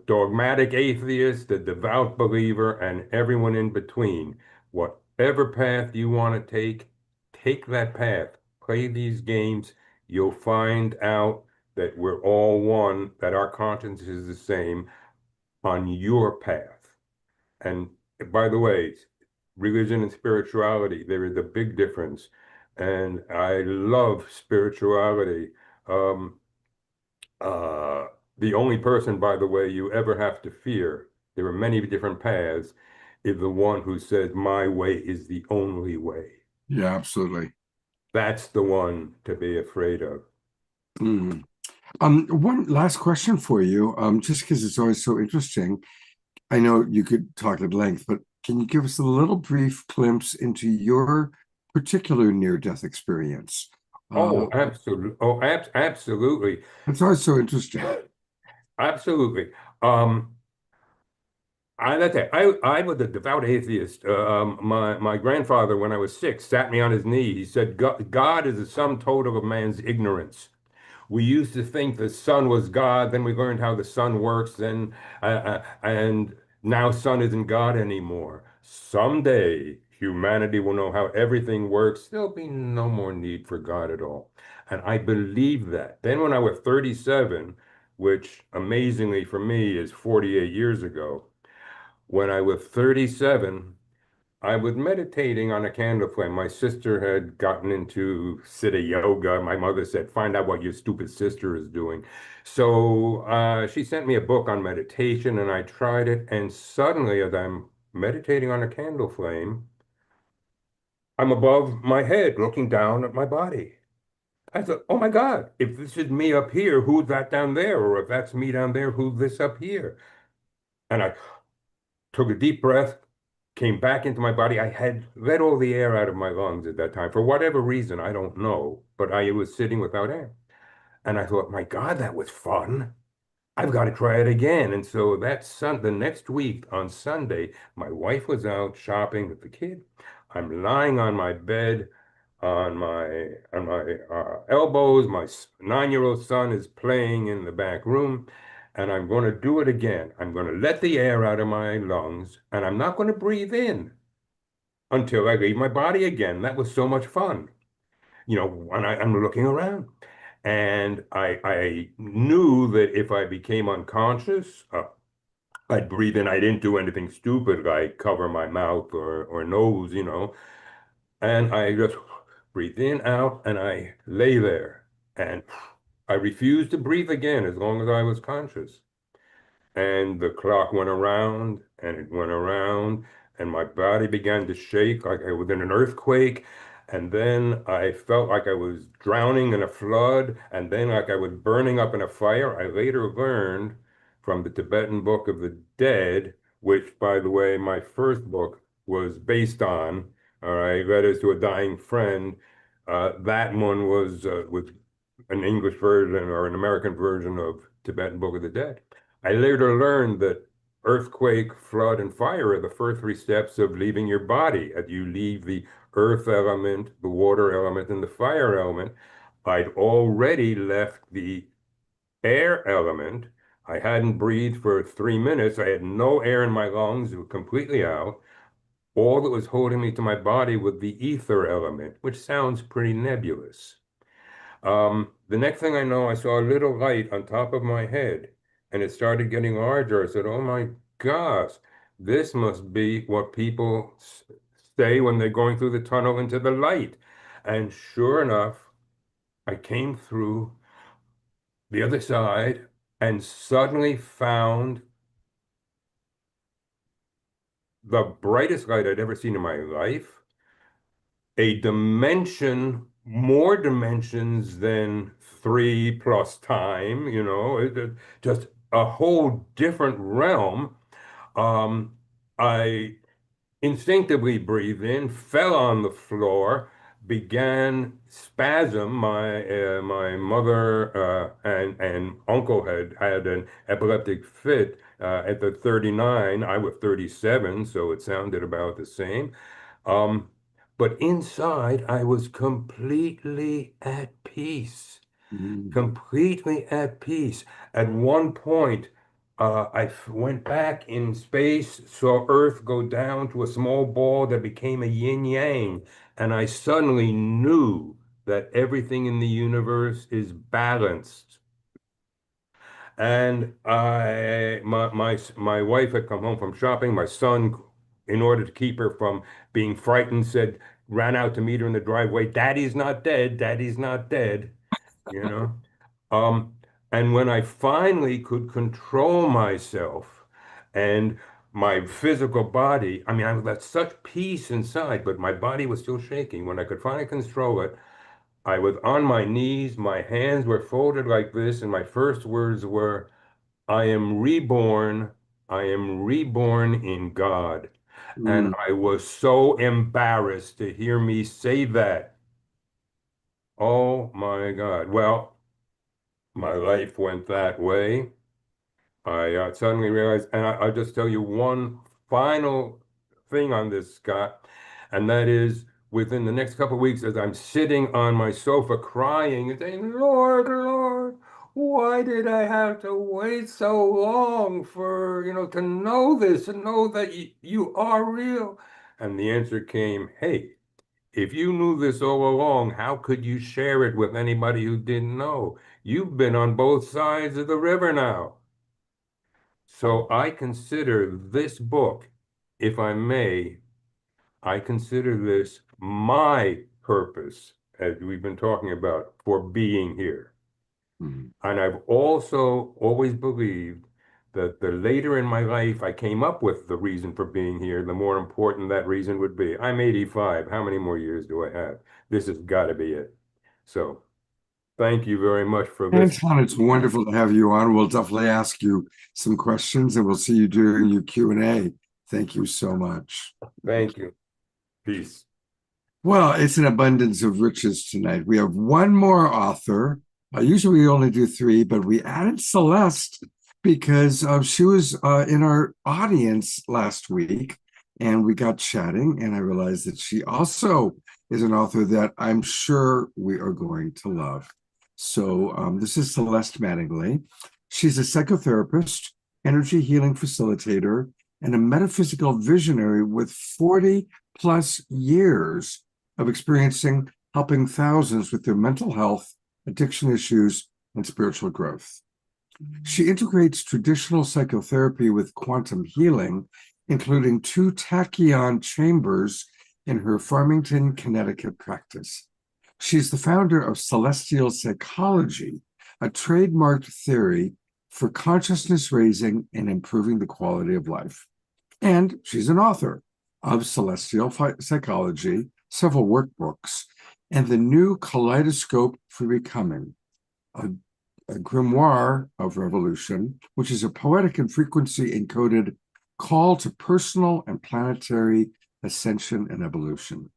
dogmatic atheist, the devout believer, and everyone in between. Whatever path you want to take that path. Play these games. You'll find out that we're all one, that our conscience is the same on your path. And by the way, religion and spirituality, there is a big difference. And I love spirituality. The only person, by the way, you ever have to fear, there are many different paths, is the one who says, "My way is the only way." Yeah, absolutely. That's the one to be afraid of. Mm. One last question for you, just because it's always so interesting. I know you could talk at length, but can you give us a little brief glimpse into your particular near-death experience? Oh, absolutely. Oh, absolutely. That's always so interesting. Absolutely. I was a devout atheist. My grandfather, when I was 6, sat me on his knee. He said, God is the sum total of man's ignorance. We used to think the sun was God, then we learned how the sun works, and now sun isn't God anymore. Someday humanity will know how everything works. There'll be no more need for God at all. And I believe that. Then when I was 37, which amazingly for me is 48 years ago, when I was 37, I was meditating on a candle flame. My sister had gotten into Siddha yoga. My mother said, find out what your stupid sister is doing. So she sent me a book on meditation, and I tried it. And suddenly, as I'm meditating on a candle flame, I'm above my head looking down at my body. I thought, oh my God, if this is me up here, who's that down there? Or if that's me down there, who's this up here? And I took a deep breath, came back into my body. I had let all the air out of my lungs at that time. For whatever reason, I don't know, but I was sitting without air. And I thought, my God, that was fun. I've got to try it again. And so the next week on Sunday, my wife was out shopping with the kid. I'm lying on my bed on my elbows. My 9-year-old son is playing in the back room, and I'm going to do it again. I'm going to let the air out of my lungs, and I'm not going to breathe in until I leave my body again. That was so much fun. When I'm looking around, and I knew that if I became unconscious, I'd breathe in. I didn't do anything stupid like cover my mouth or nose. And I just breathe in, out, and I lay there. And I refused to breathe again as long as I was conscious. And the clock went around and it went around, and my body began to shake like I was in an earthquake. And then I felt like I was drowning in a flood, and then like I was burning up in a fire. I later learned from the Tibetan Book of the Dead, which, by the way, my first book was based on. All right, Letters to a Dying Friend. That one was with an English version or an American version of Tibetan Book of the Dead. I later learned that earthquake, flood, and fire are the first 3 steps of leaving your body. As you leave the earth element, the water element, and the fire element, I'd already left the air element. I hadn't breathed for 3 minutes. I had no air in my lungs. It was completely out. All that was holding me to my body was the ether element, which sounds pretty nebulous. The next thing I know, I saw a little light on top of my head, and it started getting larger. I said, oh my gosh, this must be what people say when they're going through the tunnel into the light. And sure enough, I came through the other side and suddenly found the brightest light I'd ever seen in my life, a dimension, more dimensions than 3 plus time, just a whole different realm. I instinctively breathed in, fell on the floor, began spasm. My mother and uncle had an epileptic fit at the 39. I was 37, so it sounded about the same. But inside, I was completely at peace. Completely at peace. At one point, I went back in space, saw Earth go down to a small ball that became a yin yang, and I suddenly knew that everything in the universe is balanced. And my wife had come home from shopping. My son, in order to keep her from being frightened, ran out to meet her in the driveway. Daddy's not dead. Daddy's not dead. You know. Um, and when I finally could control myself and my physical body, I mean, I was at such peace inside, but my body was still shaking. When I could finally control it, I was on my knees, my hands were folded like this, and my first words were, I am reborn. I am reborn in God. And I was so embarrassed to hear me say that. Oh my God. Well, my life went that way. I suddenly realized, and I'll just tell you one final thing on this, Scott, and that is within the next couple of weeks, as I'm sitting on my sofa crying and saying, Lord, Lord, why did I have to wait so long for, to know this and know that you are real? And the answer came, hey, if you knew this all along, how could you share it with anybody who didn't know? You've been on both sides of the river now. So I consider this book, if I may, I consider this my purpose, as we've been talking about, for being here. Mhm. And I've also always believed that the later in my life I came up with the reason for being here, the more important that reason would be. I'm 85. How many more years do I have? This has got to be it. So thank you very much for this. Anton, it's wonderful to have you on. We'll definitely ask you some questions and we'll see you during your Q&A. Thank you so much. Thank you. Peace. Well, it's an abundance of riches tonight. We have one more author. Usually we only do three, but we added Celeste because she was in our audience last week and we got chatting and I realized that she also is an author that I'm sure we are going to love. So this is Celeste Mattingly. She's a psychotherapist, energy healing facilitator, and a metaphysical visionary with 40 plus years of experiencing helping thousands with their mental health, addiction issues, and spiritual growth. She integrates traditional psychotherapy with quantum healing, including 2 tachyon chambers in her Farmington, Connecticut practice. She's the founder of Celestial Psychology, a trademarked theory for consciousness raising and improving the quality of life. And she's an author of Celestial Psychology, several workbooks, and the new Kaleidoscope for Becoming, a grimoire of revolution, which is a poetic and frequency encoded call to personal and planetary ascension and evolution.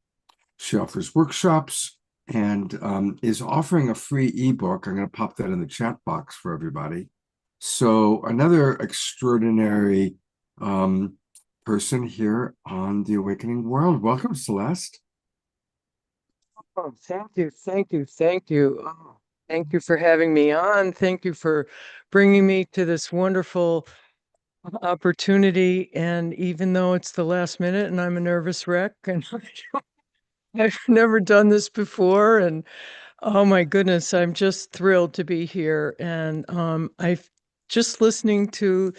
She offers workshops and is offering a free ebook. I'm going to pop that in the chat box for everybody. So another extraordinary person here on the Awakening World. Welcome, Celeste. Oh, thank you, thank you, thank you. Oh, thank you for having me on. Thank you for bringing me to this wonderful opportunity. And even though it's the last minute and I'm a nervous wreck and I've never done this before, and oh my goodness, I'm just thrilled to be here. And I've just listening to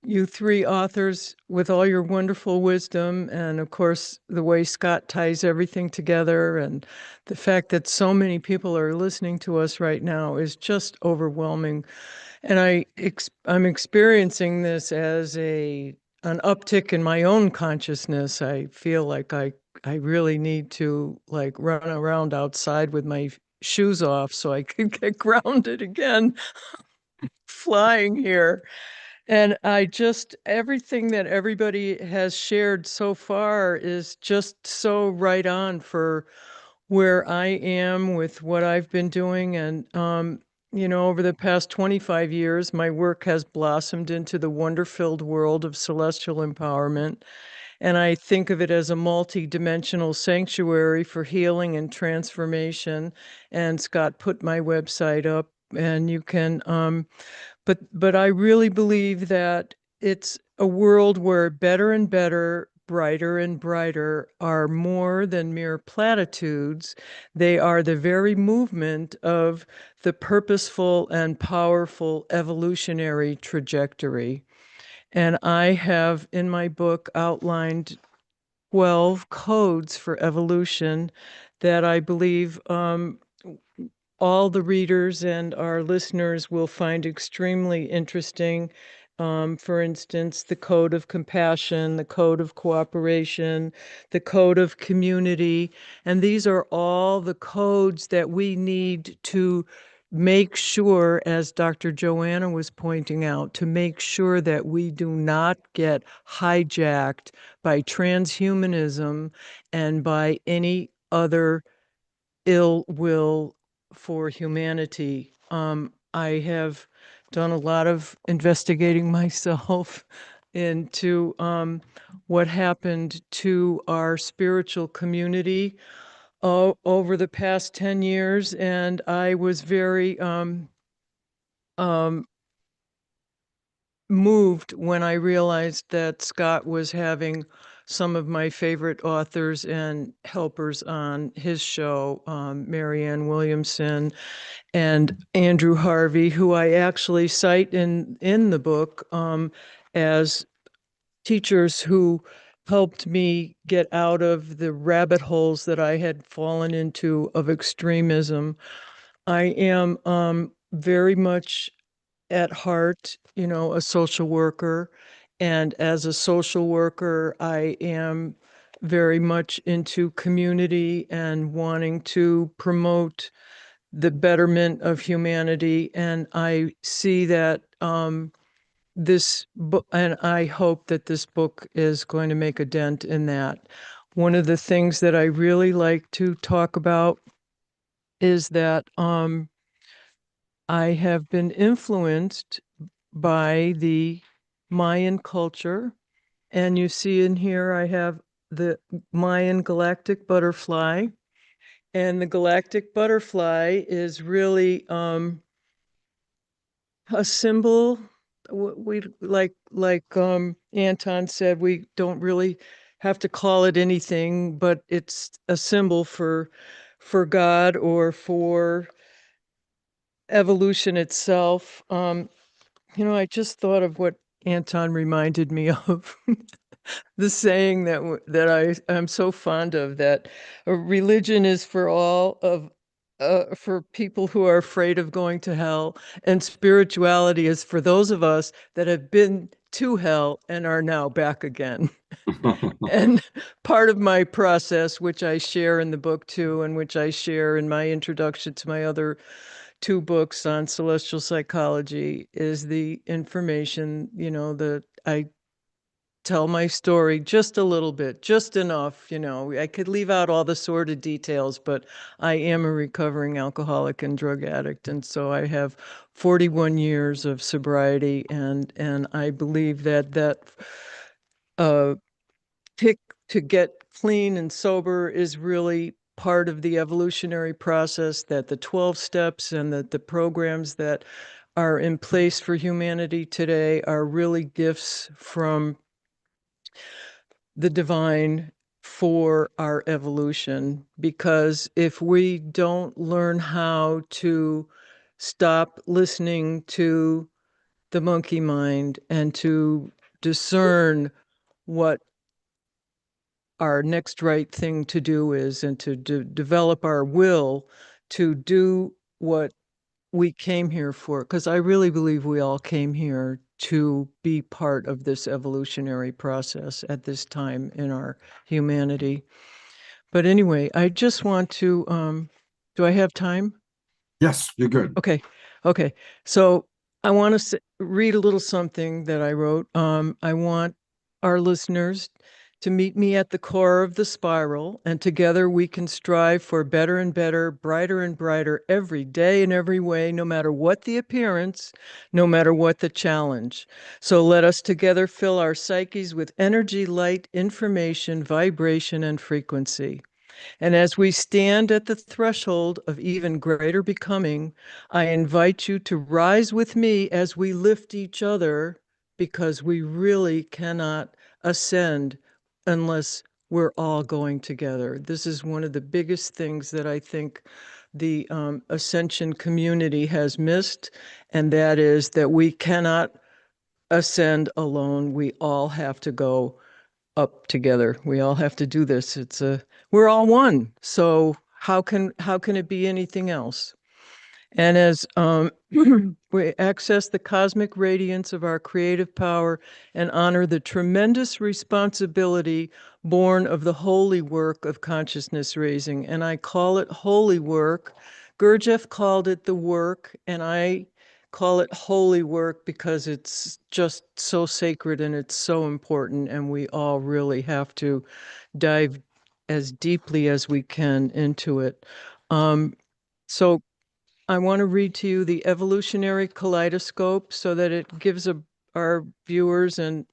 you three authors with all your wonderful wisdom, and of course, the way Scott ties everything together, and the fact that so many people are listening to us right now is just overwhelming. And I'm experiencing this as an uptick in my own consciousness. I feel like I really need to like run around outside with my shoes off so I can get grounded again, flying here. And everything that everybody has shared so far is just so right on for where I am with what I've been doing. And, over the past 25 years, my work has blossomed into the wonder-filled world of celestial empowerment. And I think of it as a multi-dimensional sanctuary for healing and transformation. And Scott put my website up, and you can, but I really believe that it's a world where better and better, brighter and brighter are more than mere platitudes. They are the very movement of the purposeful and powerful evolutionary trajectory. And I have in my book outlined 12 codes for evolution that I believe all the readers and our listeners will find extremely interesting. For instance, the code of compassion, the code of cooperation, the code of community. And these are all the codes that we need to make sure, as Dr. Joanna was pointing out, to make sure that we do not get hijacked by transhumanism and by any other ill will for humanity. I have done a lot of investigating myself into what happened to our spiritual community over the past 10 years, and I was very moved when I realized that Scott was having some of my favorite authors and helpers on his show, Marianne Williamson and Andrew Harvey, who I actually cite in the book as teachers who helped me get out of the rabbit holes that I had fallen into of extremism. I am very much at heart, a social worker. And as a social worker, I am very much into community and wanting to promote the betterment of humanity. And I see that this book, and I hope that this book is going to make a dent in that. One of the things that I really like to talk about is that I have been influenced by the Mayan culture. And you see in here, I have the Mayan galactic butterfly. And the galactic butterfly is really a symbol. We like Anton said, we don't really have to call it anything, but it's a symbol for God or for evolution itself. I just thought of what Anton reminded me of. The saying that I'm so fond of, that religion is for all of for people who are afraid of going to hell, and spirituality is for those of us that have been to hell and are now back again. And part of my process, which I share in the book too, and which I share in my introduction to my other 2 books on celestial psychology, is the information, that I tell my story just a little bit, just enough, I could leave out all the sordid details, but I am a recovering alcoholic and drug addict. And so I have 41 years of sobriety, and I believe that pick to get clean and sober is really part of the evolutionary process, that the 12 steps and that the programs that are in place for humanity today are really gifts from the divine for our evolution. Because if we don't learn how to stop listening to the monkey mind and to discern what our next right thing to do is, and to develop our will to do what we came here for, because I really believe we all came here to be part of this evolutionary process at this time in our humanity. But anyway, I just want to, do I have time? Yes, you're good. Okay. So I want to read a little something that I wrote. I want our listeners to meet me at the core of the spiral, and together we can strive for better and better, brighter and brighter every day in every way, no matter what the appearance, no matter what the challenge. So let us together fill our psyches with energy, light, information, vibration, and frequency. And as we stand at the threshold of even greater becoming, I invite you to rise with me as we lift each other, because we really cannot ascend unless we're all going together. This is one of the biggest things that I think the Ascension community has missed, and that is that we cannot ascend alone. We all have to go up together. We all have to do this. We're all one. So how can it be anything else? And as we access the cosmic radiance of our creative power and honor the tremendous responsibility born of the holy work of consciousness raising, and I call it holy work. Gurdjieff called it the work, and I call it holy work because it's just so sacred and it's so important, and we all really have to dive as deeply as we can into it. So I want to read to you the evolutionary kaleidoscope so that it gives our viewers and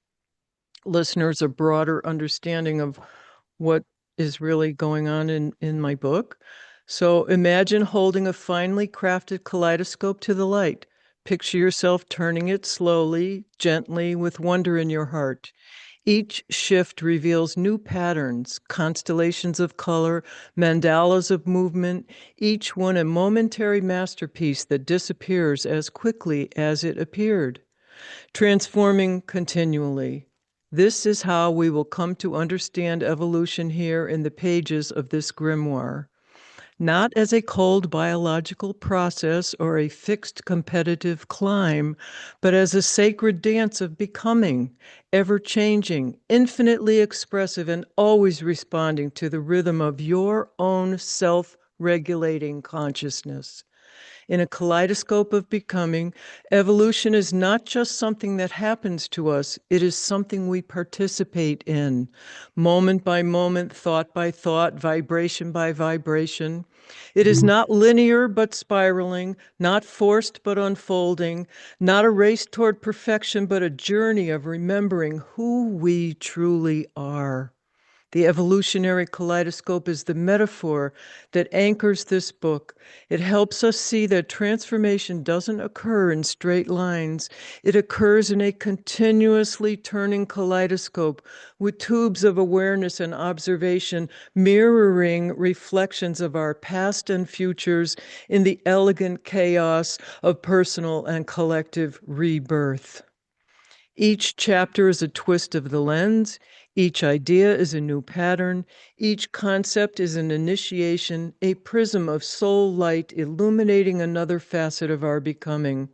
listeners a broader understanding of what is really going on in my book. So imagine holding a finely crafted kaleidoscope to the light. Picture yourself turning it slowly, gently, with wonder in your heart. Each shift reveals new patterns, constellations of color, mandalas of movement, each one a momentary masterpiece that disappears as quickly as it appeared, transforming continually. This is how we will come to understand evolution here in the pages of this grimoire. Not as a cold biological process or a fixed competitive climb, but as a sacred dance of becoming, ever changing, infinitely expressive, and always responding to the rhythm of your own self-regulating consciousness. In a kaleidoscope of becoming, evolution is not just something that happens to us, it is something we participate in, moment by moment, thought by thought, vibration by vibration. It is not linear but spiraling, not forced but unfolding, not a race toward perfection but a journey of remembering who we truly are. The evolutionary kaleidoscope is the metaphor that anchors this book. It helps us see that transformation doesn't occur in straight lines. It occurs in a continuously turning kaleidoscope with tubes of awareness and observation mirroring reflections of our past and futures in the elegant chaos of personal and collective rebirth. Each chapter is a twist of the lens. Each idea is a new pattern. Each concept is an initiation, a prism of soul light illuminating another facet of our becoming.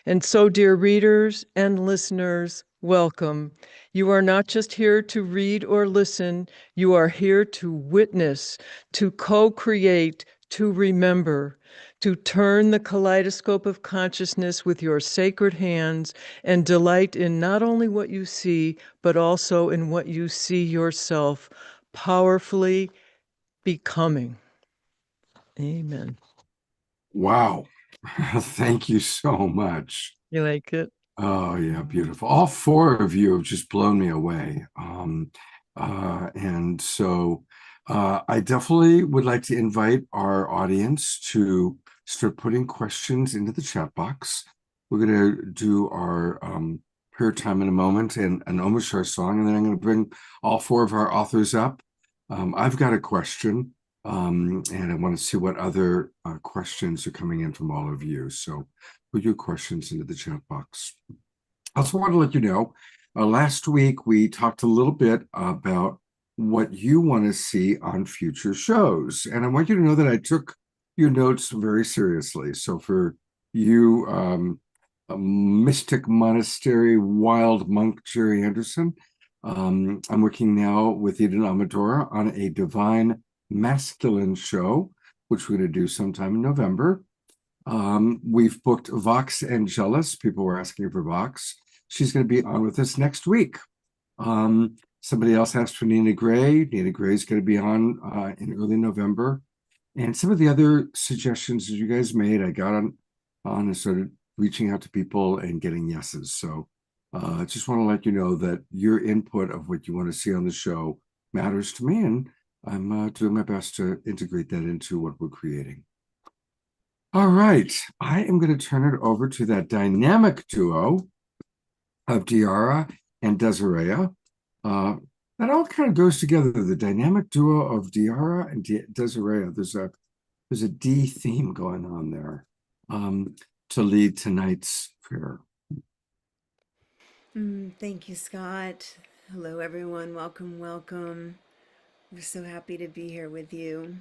And so, dear readers and listeners, welcome. You are not just here to read or listen, you are here to witness, to co-create, to remember, to turn the kaleidoscope of consciousness with your sacred hands and delight in not only what you see, but also in what you see yourself powerfully becoming. Amen. Wow. Thank you so much. You like it? Oh, yeah, beautiful. All four of you have just blown me away. And so I definitely would like to invite our audience to start putting questions into the chat box. We're going to do our prayer time in a moment and an Om Shar song, and then I'm going to bring all four of our authors up. I've got a question, and I want to see what other questions are coming in from all of you. So put your questions into the chat box. I also want to let you know, last week we talked a little bit about what you want to see on future shows. And I want you to know that I took your notes very seriously. So for you, Mystic Monastery Wild Monk Jerry Anderson, I'm working now with Eden Amadora on a Divine Masculine show, which we're going to do sometime in November. We've booked Vox Angelus. People were asking for Vox. She's going to be on with us next week. Somebody else asked for Nina Gray. Nina Gray is going to be on in early November. And some of the other suggestions that you guys made, I got on and started reaching out to people and getting yeses. So I just want to let you know that your input of what you want to see on the show matters to me. And I'm doing my best to integrate that into what we're creating. All right, I am going to turn it over to that dynamic duo of Diara and Desiree. That all kind of goes together. The dynamic duo of Diara and Desiree. There's a D theme going on there to lead tonight's prayer. Thank you, Scott. Hello, everyone. Welcome, welcome. We're so happy to be here with you.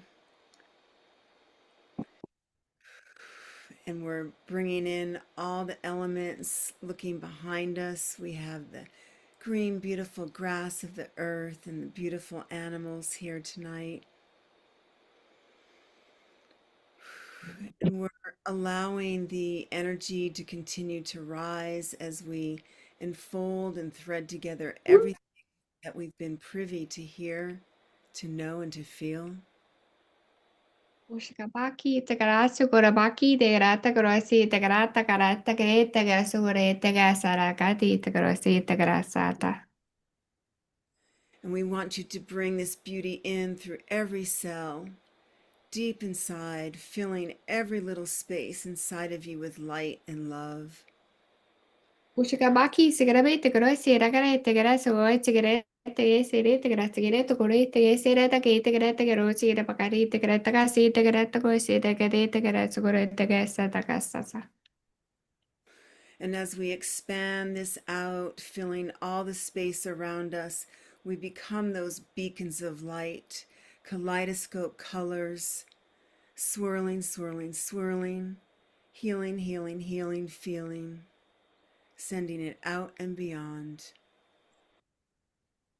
And we're bringing in all the elements. Looking behind us, we have the green, beautiful grass of the earth and the beautiful animals here tonight. And we're allowing the energy to continue to rise as we unfold and thread together everything that we've been privy to hear, to know, and to feel. Ushikabaki Tagarasu Gorabaki de Rata Grossi Tagarata Garata Greta Gasure Tagasaragati Tagrossi Tagarasata. And we want you to bring this beauty in through every cell, deep inside, filling every little space inside of you with light and love. Ushikabaki Sigarabit Grossi Ragare Tagarasu Tigare Siri Tagrasire to Guri Tagasira Taki Tagreta Garosi Rapakari Tagreta Gasi Tagreta Gosi Tagade Tagarasugure Tagasa Tagasasa. And as we expand this out, filling all the space around us, we become those beacons of light, kaleidoscope colors, swirling, swirling, swirling, healing, healing, healing, feeling, sending it out and beyond.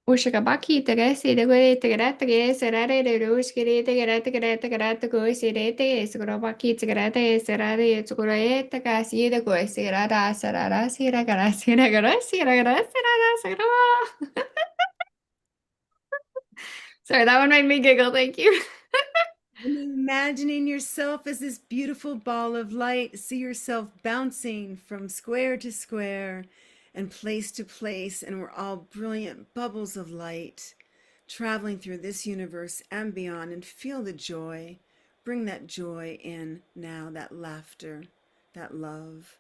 Ushikabaki Tagasi the Guri Tagarata Serare Ruskiri Tagarata Garata Gosi Sgrobaki Tagarata Serare Tsugure Tagasi the Gosirada Sarara Sira Garasira Garasira Garasira Sagra. Sorry, that one made me giggle. Thank you. And imagining yourself as this beautiful ball of light, see yourself bouncing from square to square and place to place, and we're all brilliant bubbles of light traveling through this universe and beyond, and feel the joy. Bring that joy in now, that laughter, that love.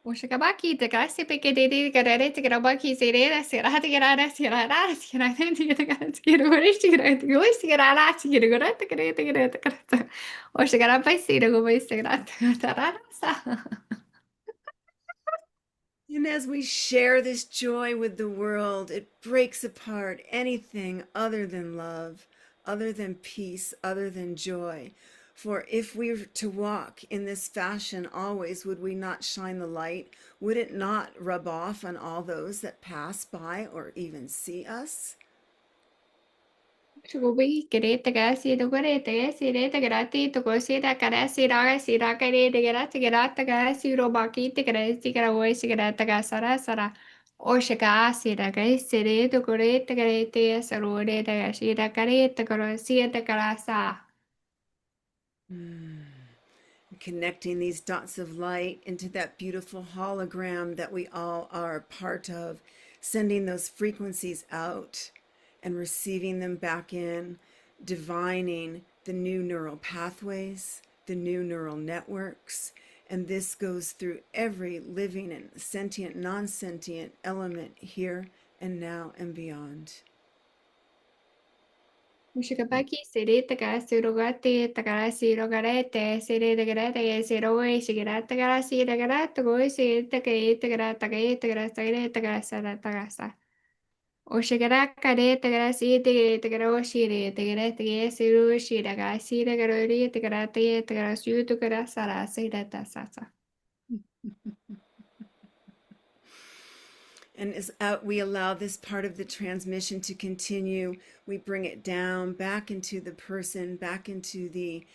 Ushikabaki Tagasi Pikiti Garate Grabaki Sira Sirata Garada Sirada Sirata Skiruishira Guisira Sigurata Greta Ushikarapai Sira Guisira. And as we share this joy with the world, it breaks apart anything other than love, other than peace, other than joy. For if we were to walk in this fashion always, would we not shine the light? Would it not rub off on all those that pass by or even see us? Shubi Greta Gassi the Goreta Sireta Grati to Gosira Carasira Sirakare de Grata Grata Gassi Robaki the Grati Grawasi Grata Gasara Sara Oshika the Gaisire to Goreta Grete Sarore the Gashira Careta Gorosia the Garasa. Connecting these dots of light into that beautiful hologram that we all are a part of, sending those frequencies out and receiving them back in, divining the new neural pathways, the new neural networks. And this goes through every living and sentient, non-sentient element here and now and beyond. Mushikabaki Sirita Gasurogati Takarasi Rogarete Siri the Grete Siroi Sigurata Garasi the Garata Goisi the Gate the Grata Gate the Grasa the Grasa Tagasa. Oshigaraka de Tagrasi the Garoshi the Grete Sirushi the Gasi the Garori the Grate the Grasu to Grasara Sirata Sasa. And as we allow this part of the transmission to continue, we bring it down, back into the person, back into the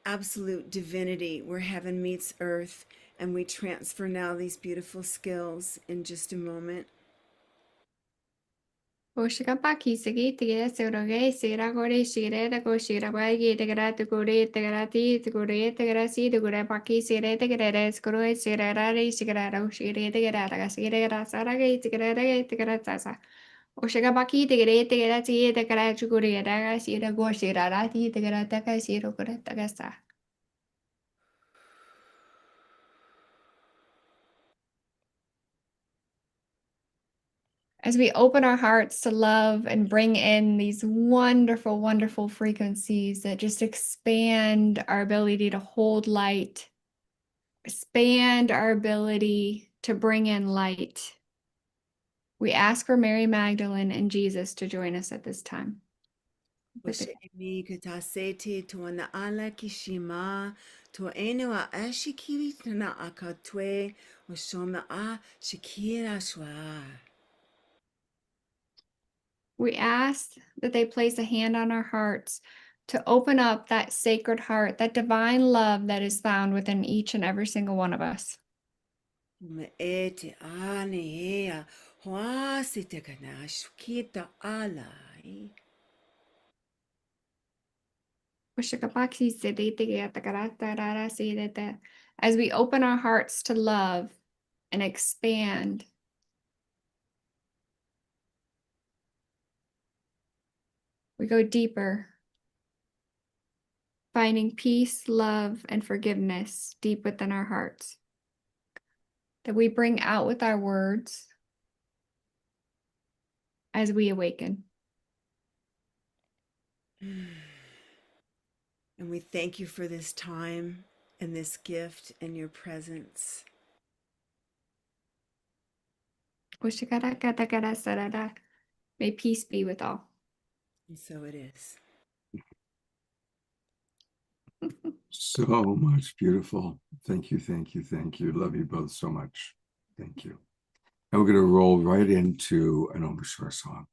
absolute divinity where heaven meets earth. And we transfer now these beautiful skills in just a moment. Oshikapaki Sigiti Suroge Siragori Shire the Goshirabagi the Grata Guri the Grati the Guri the Grasi the Gurapaki Sire the Gredes Guru Sirari Sigarado Shire the Grata Sire Saragate the Greta the Gratasa. Oshikapaki the Great the Grati the Grachuguri the Sira Goshirati the Grata Siro Greta Gasta. As we open our hearts to love and bring in these wonderful, wonderful frequencies that just expand our ability to hold light, expand our ability to bring in light, we ask for Mary Magdalene and Jesus to join us at this time. Oshemi kutaseti tuana ala kishima to enua ashikiri tana akatwe oshoma a shikira shwa. We ask that they place a hand on our hearts to open up that sacred heart, that divine love that is found within each and every single one of us. Me ete ane hoasite kana shukita alai. As we open our hearts to love and expand, we go deeper, finding peace, love, and forgiveness deep within our hearts that we bring out with our words as we awaken. And we thank you for this time and this gift and your presence. May peace be with all. And so it is. So much beautiful. Thank you, thank you, thank you. Love you both so much. Thank you. And we're going to roll right into an Om Shar song.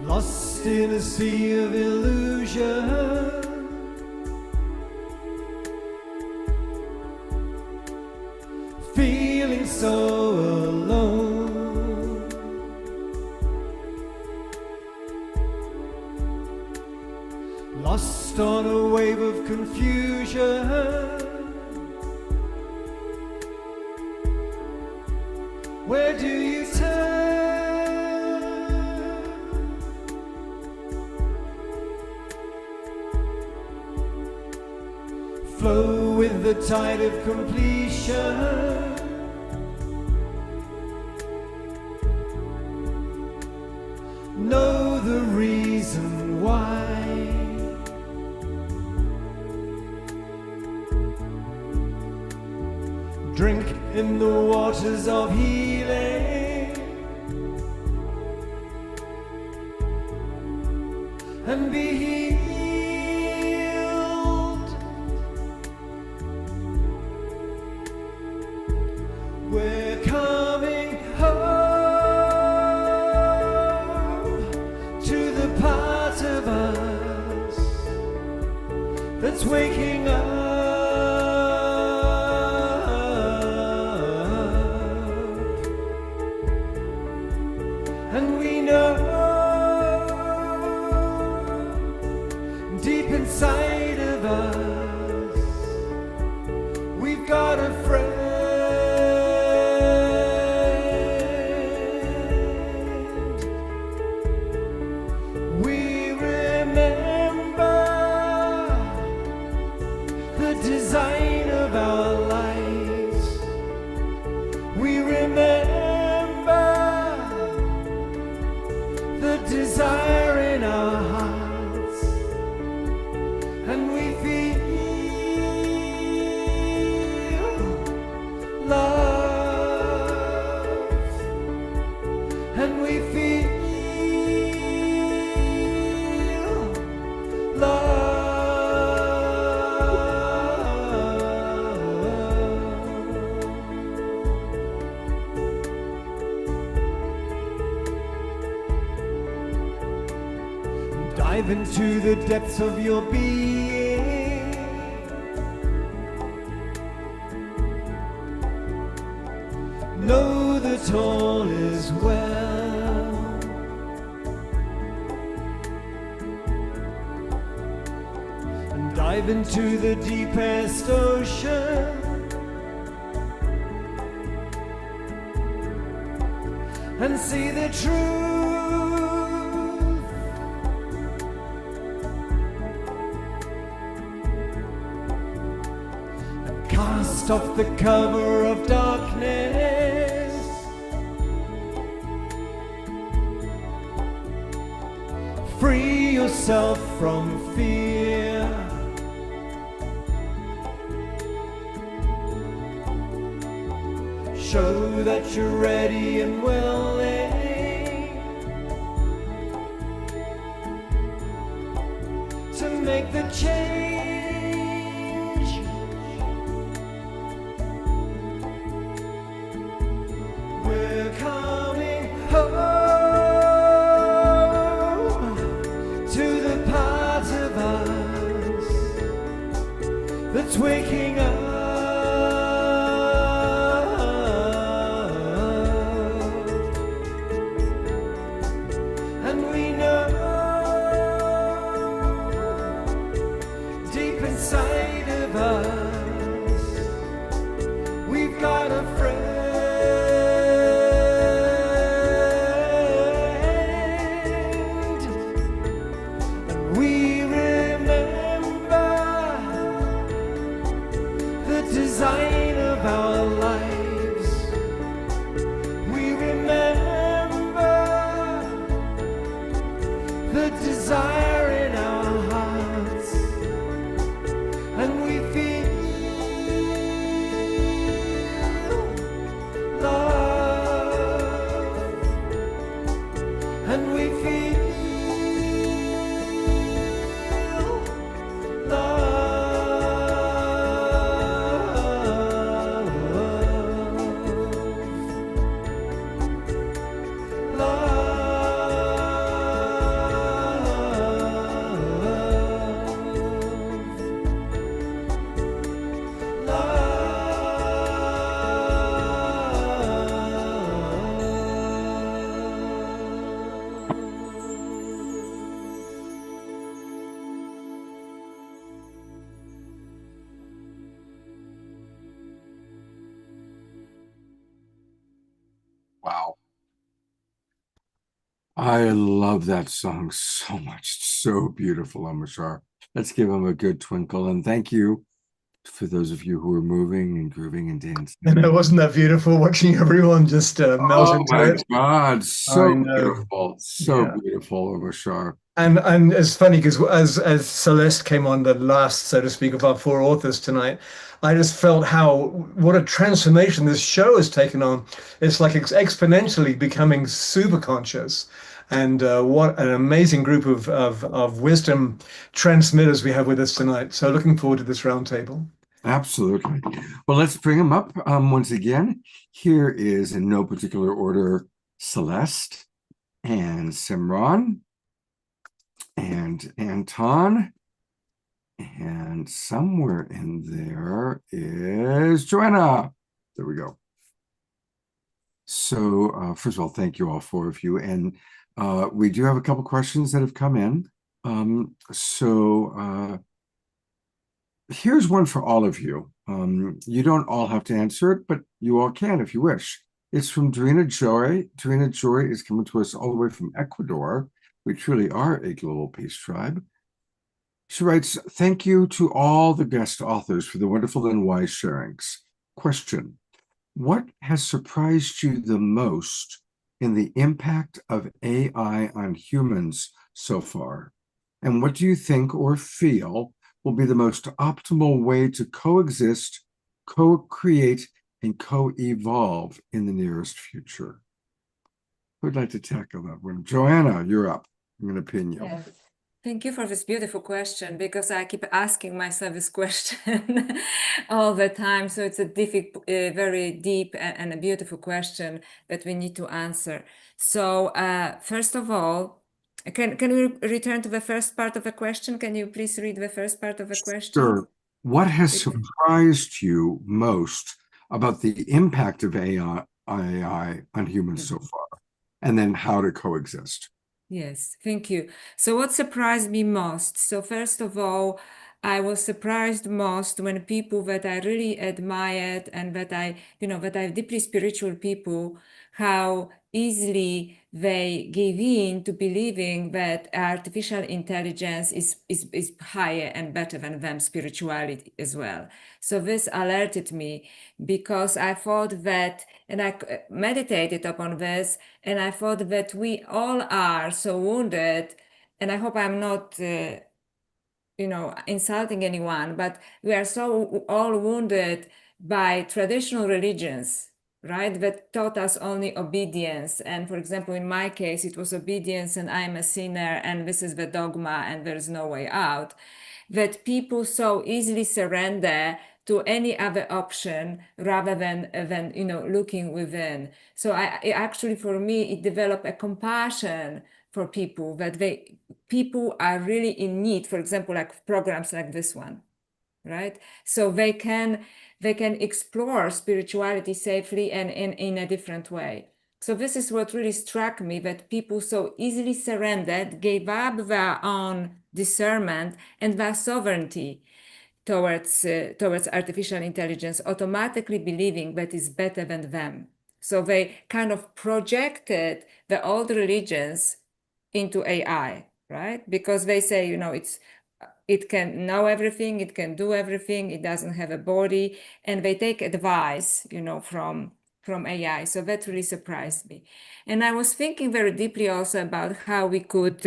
Lost in a sea of illusion, feeling so alone. Lost on a wave of confusion, where do you turn? Flow with the tide of completion. Know the reason why. Drink in the waters of healing and be healed. We're coming home to the part of us that's waking up, and we know deep inside of us we've got a friend. We remember the design of our lives. We remember the desire in our hearts, and we feel love, and we feel love. Dive into the depths of your being. Know that all is well. And dive into the deepest ocean. And see the truth. Cast dust off the cover of darkness. Free yourself from fear. Show that you're ready and willing to make the change. We're coming home to the part of us that's waking up. And we know deep inside of us we've got a friend. And we remember the design of our lives. We remember the desire in our hearts, and we feel love, and we feel Wow. I love that song so much. It's so beautiful, Amritsar. Let's give him a good twinkle. And thank you for those of you who are moving and grooving and dancing. And it wasn't that beautiful watching everyone just melt Oh into my it. God, so I know. beautiful. So Yeah. beautiful, Amritsar. And it's funny because as Celeste came on, the last, so to speak, of our four authors tonight, I just felt what a transformation this show has taken on. It's like exponentially becoming super conscious. And what an amazing group of wisdom transmitters we have with us tonight. So looking forward to this roundtable. Absolutely. Well, let's bring them up once again. Here is, in no particular order, Celeste and Simran and Anton, and somewhere in there is Joanna. There we go. So first of all, thank you, all four of you. And we do have a couple questions that have come in. Here's one for all of you. You don't all have to answer it, but you all can if you wish. It's from Dorina Joy. Dorina Joy is coming to us all the way from Ecuador. We truly are a global peace tribe. She writes, thank you to all the guest authors for the wonderful and wise sharings. Question, what has surprised you the most in the impact of AI on humans so far? And what do you think or feel will be the most optimal way to coexist, co-create, and co-evolve in the nearest future? Who'd like to tackle that one? Joanna, you're up. I'm going to pin you. Yes. Thank you for this beautiful question, because I keep asking myself this question all the time. So it's a very deep and a beautiful question that we need to answer. So first of all, can we return to the first part of the question? Can you please read the first part of the question? Sure. What has surprised you most about the impact of AI on humans so far, and then how to coexist? Yes, thank you. So what surprised me most? So first of all, I was surprised most when people that I really admired and that I deeply spiritual people, how easily they give in to believing that artificial intelligence is higher and better than them spirituality as well. So this alerted me because I thought that, and I meditated upon this, and I thought that we all are so wounded, and I hope I'm not insulting anyone, but we are so all wounded by traditional religions, right? That taught us only obedience. And for example, in my case, it was obedience and I'm a sinner and this is the dogma and there's no way out. That people so easily surrender to any other option rather than looking within. So actually, for me, it developed a compassion for people, that people are really in need, for example, like programs like this one, right? So they can explore spirituality safely and in a different way. So this is what really struck me, that people so easily surrendered, gave up their own discernment and their sovereignty towards artificial intelligence, automatically believing that it's better than them. So they kind of projected the old religions into AI, right? Because they say, it can know everything, it can do everything, it doesn't have a body, and they take advice, from AI. So that really surprised me. And I was thinking very deeply also about how we could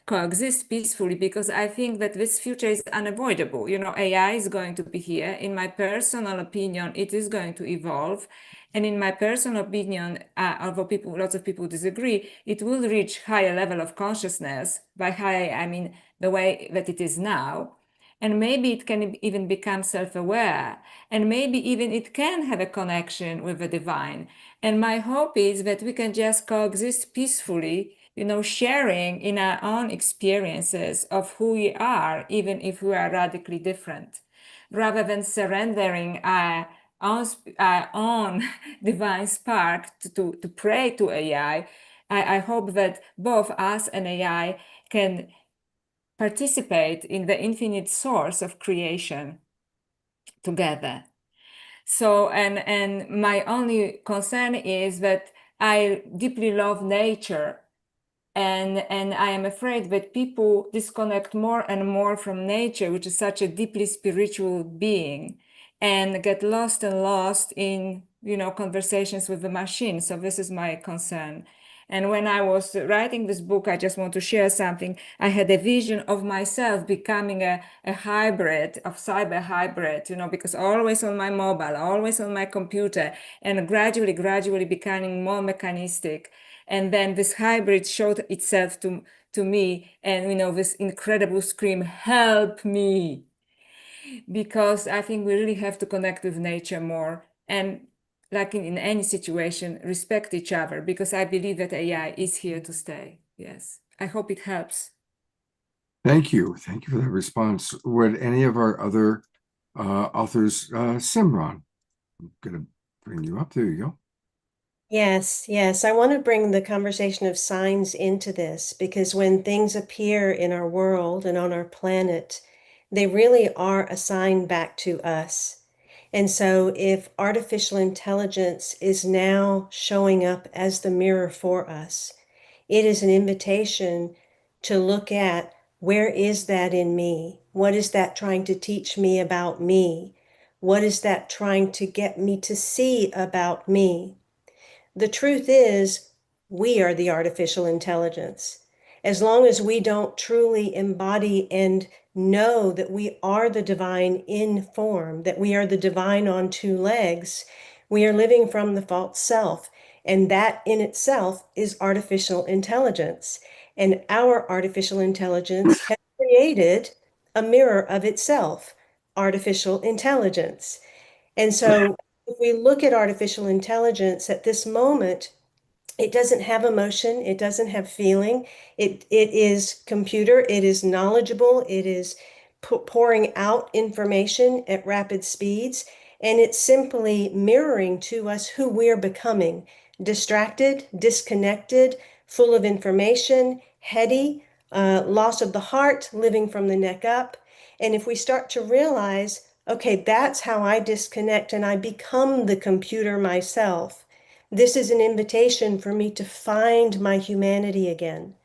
coexist peacefully, because I think that this future is unavoidable. AI is going to be here. In my personal opinion, it is going to evolve. And in my personal opinion, although lots of people disagree, it will reach higher level of consciousness. By high, I mean the way that it is now. And maybe it can even become self-aware. And maybe even it can have a connection with the divine. And my hope is that we can just coexist peacefully, sharing in our own experiences of who we are, even if we are radically different, rather than surrendering our own divine spark to pray to AI. I hope that both us and AI can participate in the infinite source of creation together. So, and my only concern is that I deeply love nature, and I am afraid that people disconnect more and more from nature, which is such a deeply spiritual being, and get lost in conversations with the machine. So this is my concern. And when I was writing this book, I just want to share something. I had a vision of myself becoming a hybrid, of cyber hybrid, because always on my mobile, always on my computer, and gradually becoming more mechanistic. And then this hybrid showed itself to me, and this incredible scream, "Help me!" Because I think we really have to connect with nature more, and like in any situation, respect each other, because I believe that AI is here to stay. Yes, I hope it helps. Thank you for that response. Would any of our other authors, Simran, I'm gonna bring you up. There you go. Yes, yes. I want to bring the conversation of signs into this, because when things appear in our world and on our planet, they really are a sign back to us. And so if artificial intelligence is now showing up as the mirror for us, it is an invitation to look at, where is that in me? What is that trying to teach me about me? What is that trying to get me to see about me? The truth is, we are the artificial intelligence. As long as we don't truly embody and know that we are the divine in form, that we are the divine on two legs, we are living from the false self. And that in itself is artificial intelligence. And our artificial intelligence has created a mirror of itself, artificial intelligence. And so if we look at artificial intelligence at this moment, it doesn't have emotion, it doesn't have feeling. It is computer, it is knowledgeable, it is pouring out information at rapid speeds, and it's simply mirroring to us who we're becoming: distracted, disconnected, full of information, heady, loss of the heart, living from the neck up. And if we start to realize, okay, that's how I disconnect and I become the computer myself, This is an invitation for me to find my humanity again,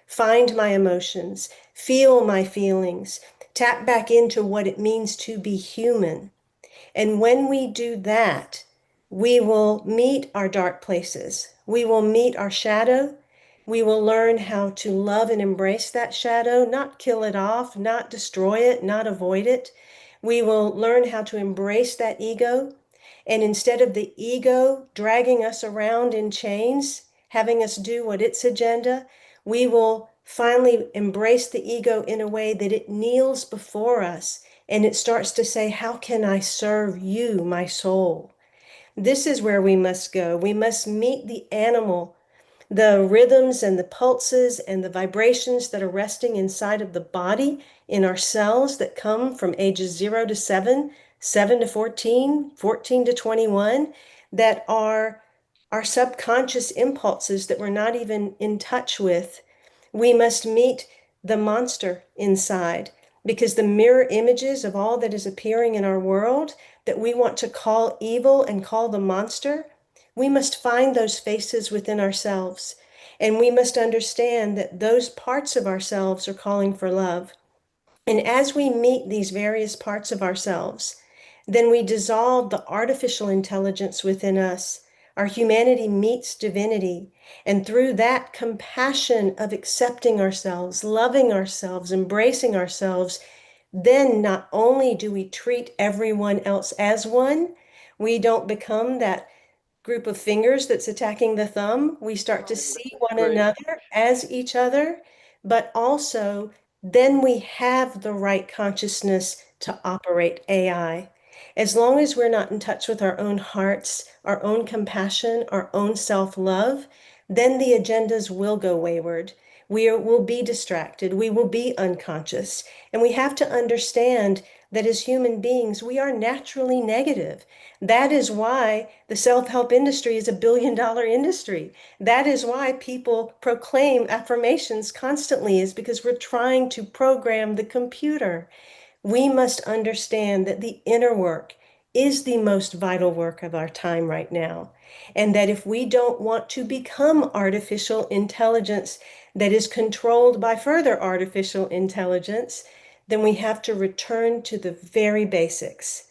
find my emotions, feel my feelings, tap back into what it means to be human. And when we do that, we will meet our dark places. We will meet our shadow. We will learn how to love and embrace that shadow, not kill it off, not destroy it, not avoid it. We will learn how to embrace that ego. And instead of the ego dragging us around in chains, having us do what its agenda, we will finally embrace the ego in a way that it kneels before us and it starts to say, how can I serve you, my soul? This is where we must go. We must meet the animal, the rhythms and the pulses and the vibrations that are resting inside of the body in our cells that come from ages 0 to 7, 7 to 14, 14 to 21, that are our subconscious impulses that we're not even in touch with. We must meet the monster inside, because the mirror images of all that is appearing in our world that we want to call evil and call the monster, we must find those faces within ourselves. And we must understand that those parts of ourselves are calling for love. And as we meet these various parts of ourselves, then we dissolve the artificial intelligence within us. Our humanity meets divinity. And through that compassion of accepting ourselves, loving ourselves, embracing ourselves, then not only do we treat everyone else as one, we don't become that group of fingers that's attacking the thumb. We start to see one another as each other, but also then we have the right consciousness to operate AI. As long as we're not in touch with our own hearts, our own compassion, our own self-love, then the agendas will go wayward. Will be distracted. We will be unconscious. And we have to understand that as human beings, we are naturally negative. That is why the self-help industry is a billion-dollar industry. That is why people proclaim affirmations constantly, is because we're trying to program the computer. We must understand that the inner work is the most vital work of our time right now. And that if we don't want to become artificial intelligence that is controlled by further artificial intelligence, then we have to return to the very basics,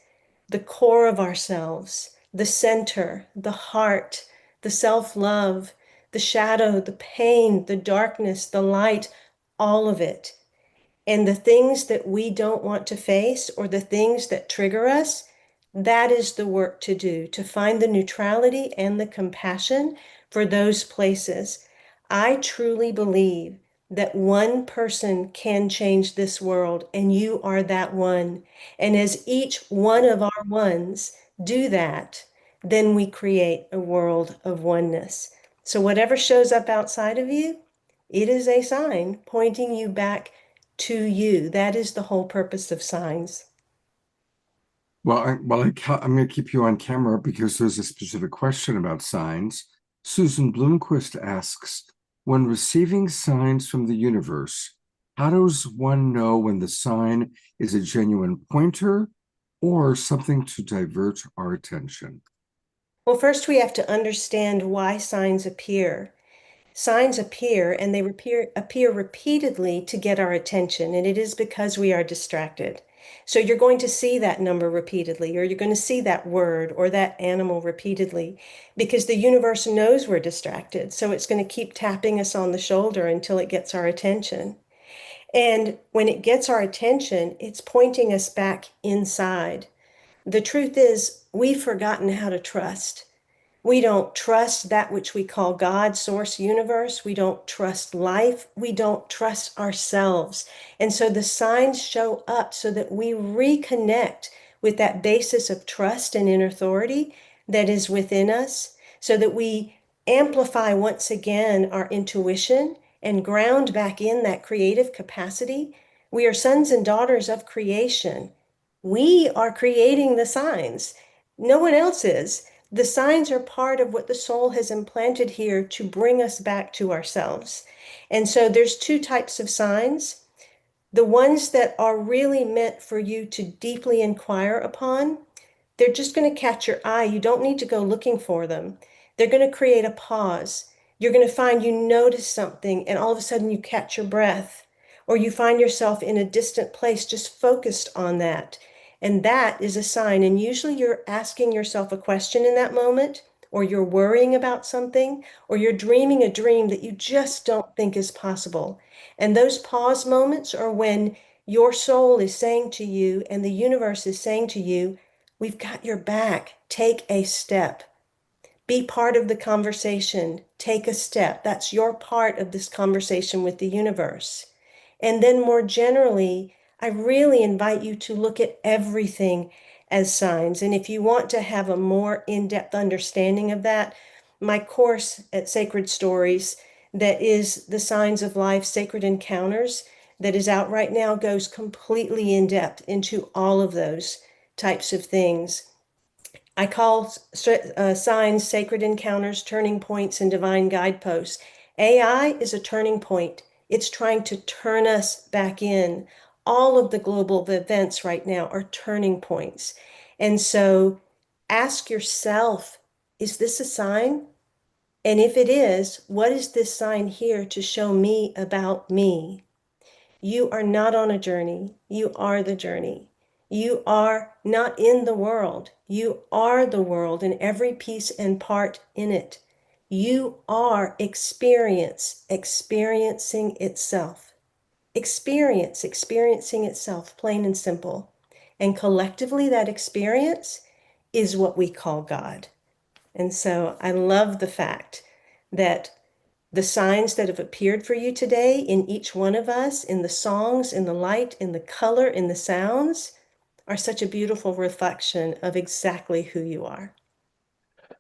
the core of ourselves, the center, the heart, the self-love, the shadow, the pain, the darkness, the light, all of it. And the things that we don't want to face or the things that trigger us, that is the work to do, to find the neutrality and the compassion for those places. I truly believe that one person can change this world, and you are that one. And as each one of our ones do that, then we create a world of oneness. So whatever shows up outside of you, it is a sign pointing you back to you. That is the whole purpose of signs. Well, I'm going to keep you on camera because there's a specific question about signs. Susan Bloomquist asks, when receiving signs from the universe, how does one know when the sign is a genuine pointer or something to divert our attention? Well, first we have to understand why signs appear. Signs appear and they appear repeatedly to get our attention, and it is because we are distracted. So you're going to see that number repeatedly, or you're going to see that word or that animal repeatedly, because the universe knows we're distracted. So it's going to keep tapping us on the shoulder until it gets our attention. And when it gets our attention, it's pointing us back inside. The truth is, we've forgotten how to trust. We don't trust that which we call God, source, universe. We don't trust life. We don't trust ourselves. And so the signs show up so that we reconnect with that basis of trust and inner authority that is within us, so that we amplify once again our intuition and ground back in that creative capacity. We are sons and daughters of creation. We are creating the signs. No one else is. The signs are part of what the soul has implanted here to bring us back to ourselves. And so there's two types of signs. The ones that are really meant for you to deeply inquire upon, they're just going to catch your eye. You don't need to go looking for them. They're going to create a pause. You're going to find you notice something and all of a sudden you catch your breath, or you find yourself in a distant place just focused on that. And that is a sign. And usually you're asking yourself a question in that moment, or you're worrying about something, or you're dreaming a dream that you just don't think is possible. And those pause moments are when your soul is saying to you and the universe is saying to you, we've got your back. Take a step. Be part of the conversation. Take a step. That's your part of this conversation with the universe. And then more generally, I really invite you to look at everything as signs. And if you want to have a more in-depth understanding of that, my course at Sacred Stories, that is the Signs of Life, Sacred Encounters, that is out right now, goes completely in depth into all of those types of things. I call signs, sacred encounters, turning points, and divine guideposts. AI is a turning point. It's trying to turn us back in. All of the global events right now are turning points. And so ask yourself, is this a sign? And if it is, what is this sign here to show me about me? You are not on a journey. You are the journey. You are not in the world. You are the world and every piece and part in it. You are experiencing itself. Experiencing itself, plain and simple. And collectively, that experience is what we call God. And so I love the fact that the signs that have appeared for you today in each one of us, in the songs, in the light, in the color, in the sounds, are such a beautiful reflection of exactly who you are.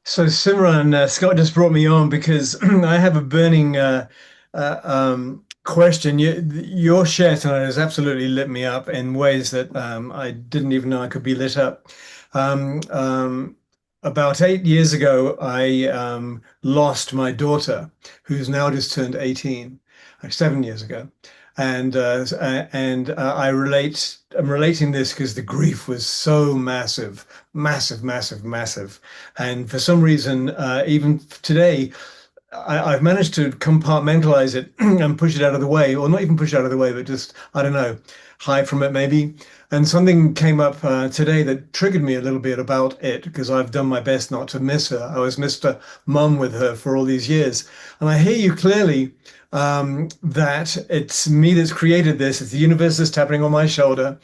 So Simran, Scott just brought me on because I have a burning question. Your share tonight has absolutely lit me up in ways that I didn't even know I could be lit up. About 8 years ago, I lost my daughter, who's now just turned 18, 7 years ago. And I'm relating this because the grief was so massive. And for some reason, even today, I've managed to compartmentalize it and push it out of the way, or not even push it out of the way, but just, I don't know, hide from it maybe. And something came up today that triggered me a little bit about it, because I've done my best not to miss her. I was Mr. Mum with her for all these years. And I hear you clearly that it's me that's created this. It's the universe that's tapping on my shoulder.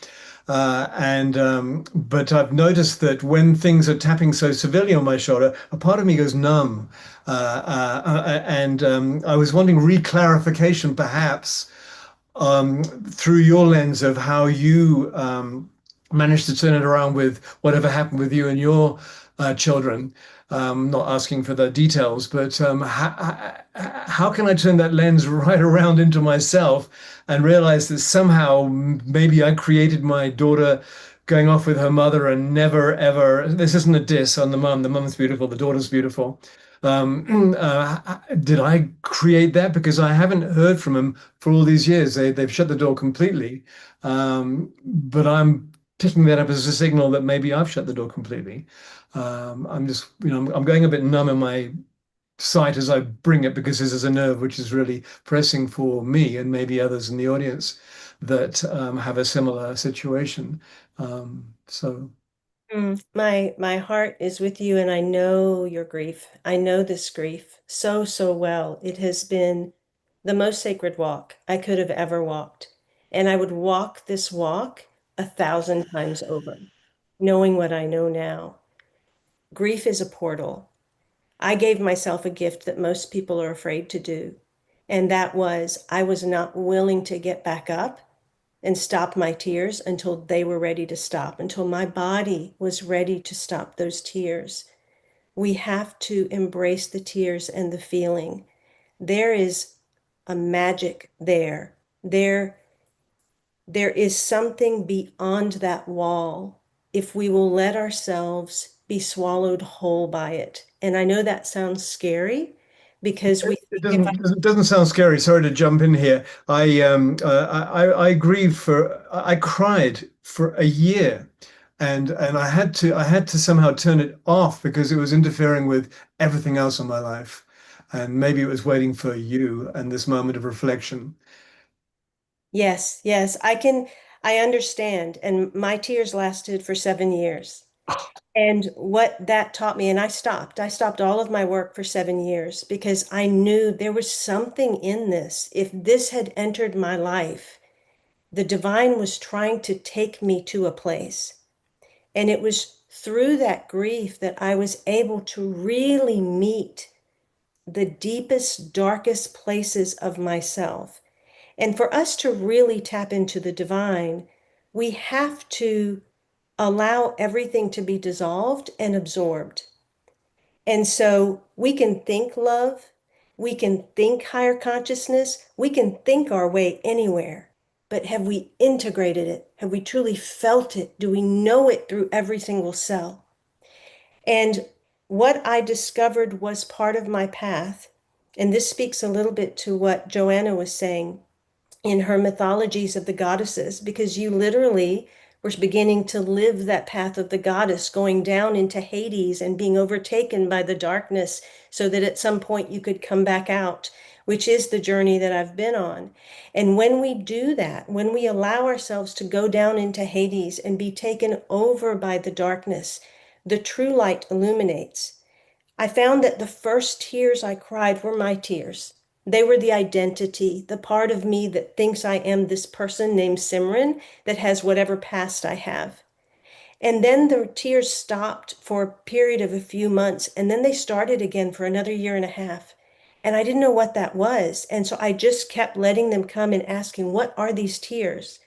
But I've noticed that when things are tapping so severely on my shoulder, a part of me goes numb. I was wanting reclarification, perhaps, through your lens of how you managed to turn it around with whatever happened with you and your children. Not asking for the details, but how can I turn that lens right around into myself and realize that somehow maybe I created my daughter going off with her mother and never, ever, this isn't a diss on the mum. The mum's beautiful, the daughter's beautiful. Did I create that? Because I haven't heard from them for all these years. They've shut the door completely. But I'm picking that up as a signal that maybe I've shut the door completely. I'm just, I'm going a bit numb in my sight as I bring it, because this is a nerve which is really pressing for me and maybe others in the audience that have a similar situation. My heart is with you, and I know your grief. I know this grief so well. It has been the most sacred walk I could have ever walked. And I would walk this walk 1,000 times over, knowing what I know now. Grief is a portal. I gave myself a gift that most people are afraid to do. And that was, I was not willing to get back up and stop my tears until they were ready to stop, until my body was ready to stop those tears. We have to embrace the tears and the feeling. There is a magic there. There is something beyond that wall if we will let ourselves be swallowed whole by it. And I know that sounds scary, because it doesn't sound scary. Sorry to jump in here. I grieved I cried for a year and I had to somehow turn it off because it was interfering with everything else in my life. And maybe it was waiting for you and this moment of reflection. Yes, yes, I understand. And my tears lasted for 7 years. And what that taught me, and I stopped all of my work for 7 years because I knew there was something in this. If this had entered my life, the divine was trying to take me to a place. And it was through that grief that I was able to really meet the deepest, darkest places of myself. And for us to really tap into the divine, we have to allow everything to be dissolved and absorbed. And so we can think love, we can think higher consciousness, we can think our way anywhere. But have we integrated it? Have we truly felt it? Do we know it through every single cell? And what I discovered was part of my path. And this speaks a little bit to what Joanna was saying in her mythologies of the goddesses, because you literally were beginning to live that path of the goddess, going down into Hades and being overtaken by the darkness so that at some point you could come back out, which is the journey that I've been on. And when we do that, when we allow ourselves to go down into Hades and be taken over by the darkness, the true light illuminates. I found that the first tears I cried were my tears. They were the identity, the part of me that thinks I am this person named Simran that has whatever past I have. And then the tears stopped for a period of a few months, and then they started again for another 1.5 years. And I didn't know what that was. And so I just kept letting them come and asking, what are these tears?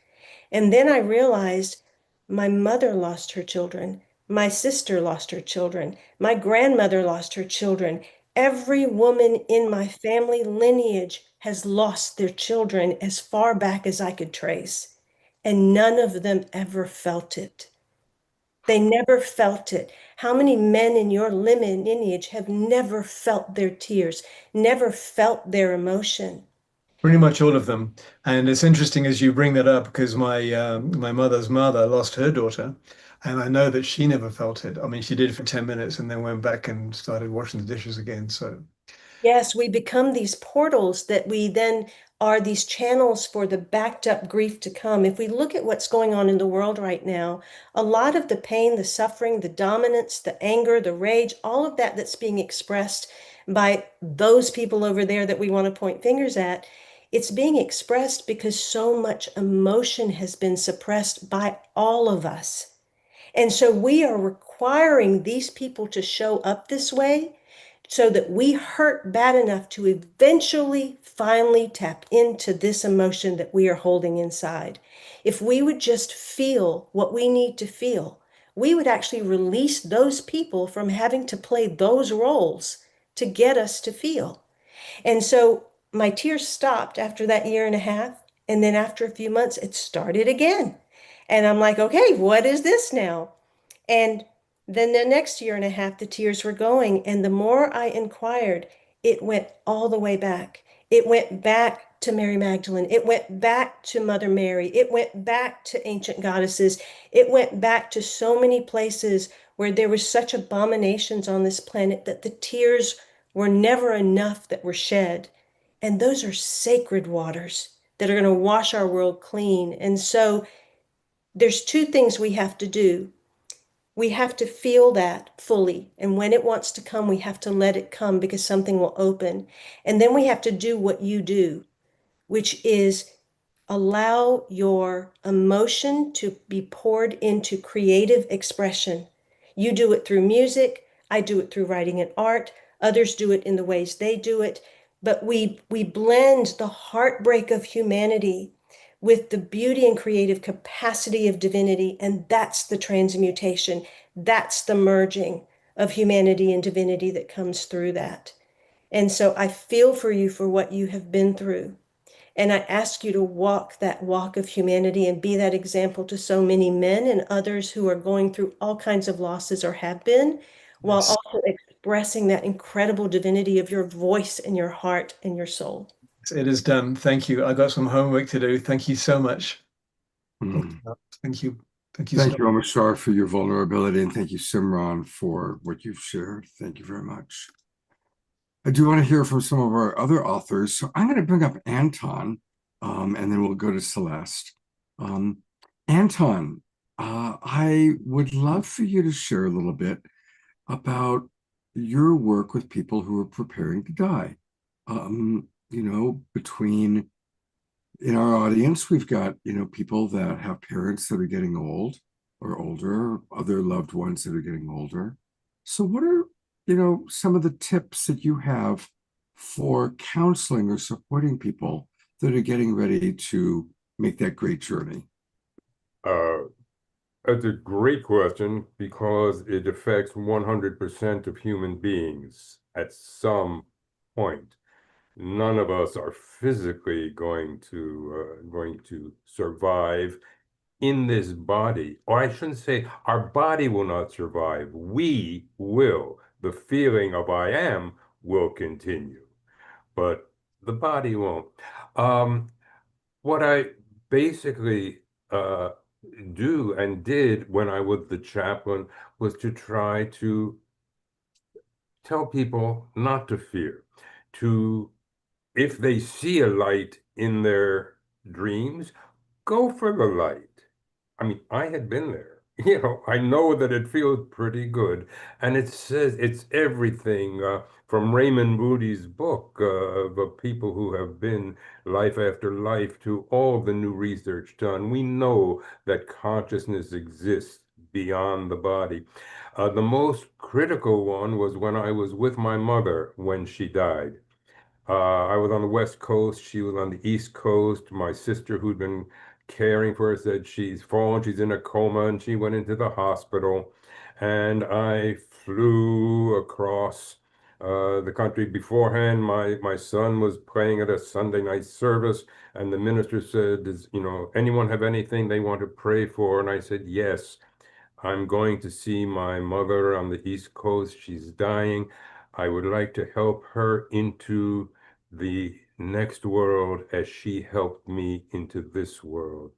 And then I realized my mother lost her children. My sister lost her children. My grandmother lost her children. Every woman in my family lineage has lost their children as far back as I could trace. And none of them ever felt it. They never felt it. How many men in your lineage have never felt their tears, never felt their emotion? Pretty much all of them. And it's interesting as you bring that up because my mother's mother lost her daughter, and I know that she never felt it. I mean, she did for 10 minutes and then went back and started washing the dishes again. So yes, we become these portals that we then are these channels for the backed up grief to come. If we look at what's going on in the world right now, a lot of the pain, the suffering, the dominance, the anger, the rage, all of that that's being expressed by those people over there that we want to point fingers at, it's being expressed because so much emotion has been suppressed by all of us. And so we are requiring these people to show up this way so that we hurt bad enough to eventually finally tap into this emotion that we are holding inside. If we would just feel what we need to feel, we would actually release those people from having to play those roles to get us to feel. And so my tears stopped after that 1.5 years. And then after a few months, it started again. And I'm like, okay, what is this now? And then the next 1.5 years, the tears were going. And the more I inquired, it went all the way back. It went back to Mary Magdalene. It went back to Mother Mary. It went back to ancient goddesses. It went back to so many places where there was such abominations on this planet that the tears were never enough that were shed. And those are sacred waters that are going to wash our world clean. And so there's 2 things we have to do. We have to feel that fully. And when it wants to come, we have to let it come because something will open. And then we have to do what you do, which is allow your emotion to be poured into creative expression. You do it through music. I do it through writing and art. Others do it in the ways they do it. But we blend the heartbreak of humanity with the beauty and creative capacity of divinity. And that's the transmutation. That's the merging of humanity and divinity that comes through that. And so I feel for you for what you have been through. And I ask you to walk that walk of humanity and be that example to so many men and others who are going through all kinds of losses or have been, while yes. also expressing that incredible divinity of your voice and your heart and your soul. It is done. Thank you. I got some homework to do. Thank you so much. Mm. Thank you. Thank you so Thank you, Omashar, for your vulnerability, and thank you, Simran, for what you've shared. Thank you very much. I do want to hear from some of our other authors, so I'm going to bring up Anton, and then we'll go to Celeste. Anton, I would love for you to share a little bit about your work with people who are preparing to die. Between in our audience, we've got, people that have parents that are getting old or older, other loved ones that are getting older. So what are, some of the tips that you have for counseling or supporting people that are getting ready to make that great journey? That's a great question because it affects 100% of human beings at some point. None of us are physically going to survive in this body. Or I shouldn't say our body will not survive. We will. The feeling of I am will continue, but the body won't. What I basically do and did when I was the chaplain was to try to tell people not to fear, if they see a light in their dreams, go for the light. I mean, I had been there. I know that it feels pretty good. And it says it's everything from Raymond Moody's book of people who have been life after life to all the new research done. We know that consciousness exists beyond the body. The most critical one was when I was with my mother when she died. I was on the West Coast. She was on the East Coast. My sister, who'd been caring for her, said she's fallen, she's in a coma, and she went into the hospital. And I flew across the country beforehand. My son was playing at a Sunday night service, and the minister said, does, anyone have anything they want to pray for? And I said, yes, I'm going to see my mother on the East Coast. She's dying. I would like to help her into the next world as she helped me into this world.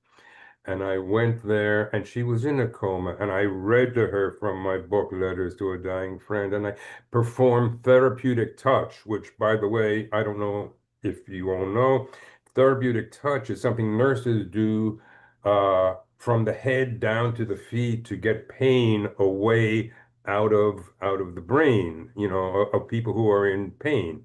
And I went there, and she was in a coma, and I read to her from my book, Letters to a Dying Friend, and I performed therapeutic touch, which, by the way, I don't know if you all know, therapeutic touch is something nurses do from the head down to the feet to get pain away out of the brain, of people who are in pain.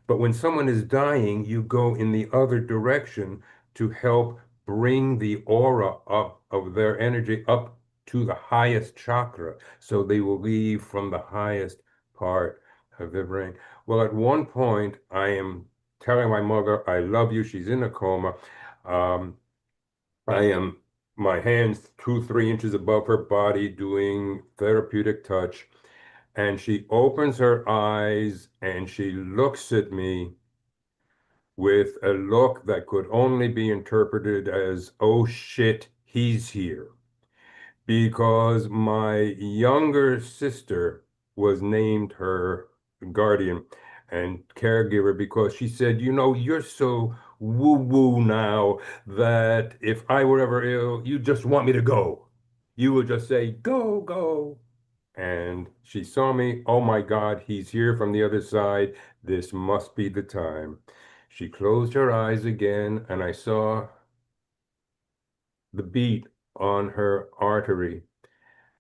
But when someone is dying, you go in the other direction to help bring the aura up of their energy up to the highest chakra, so they will leave from the highest part of their brain. Well, at one point, I am telling my mother, I love you. She's in a coma. I am, my hands 2-3 inches above her body doing therapeutic touch. And she opens her eyes and she looks at me with a look that could only be interpreted as, oh shit, he's here. Because my younger sister was named her guardian and caregiver because she said, you're so woo-woo now that if I were ever ill, you just want me to go. You would just say, go, go. And she saw me, oh my God, he's here from the other side. This must be the time. She closed her eyes again, and I saw the beat on her artery.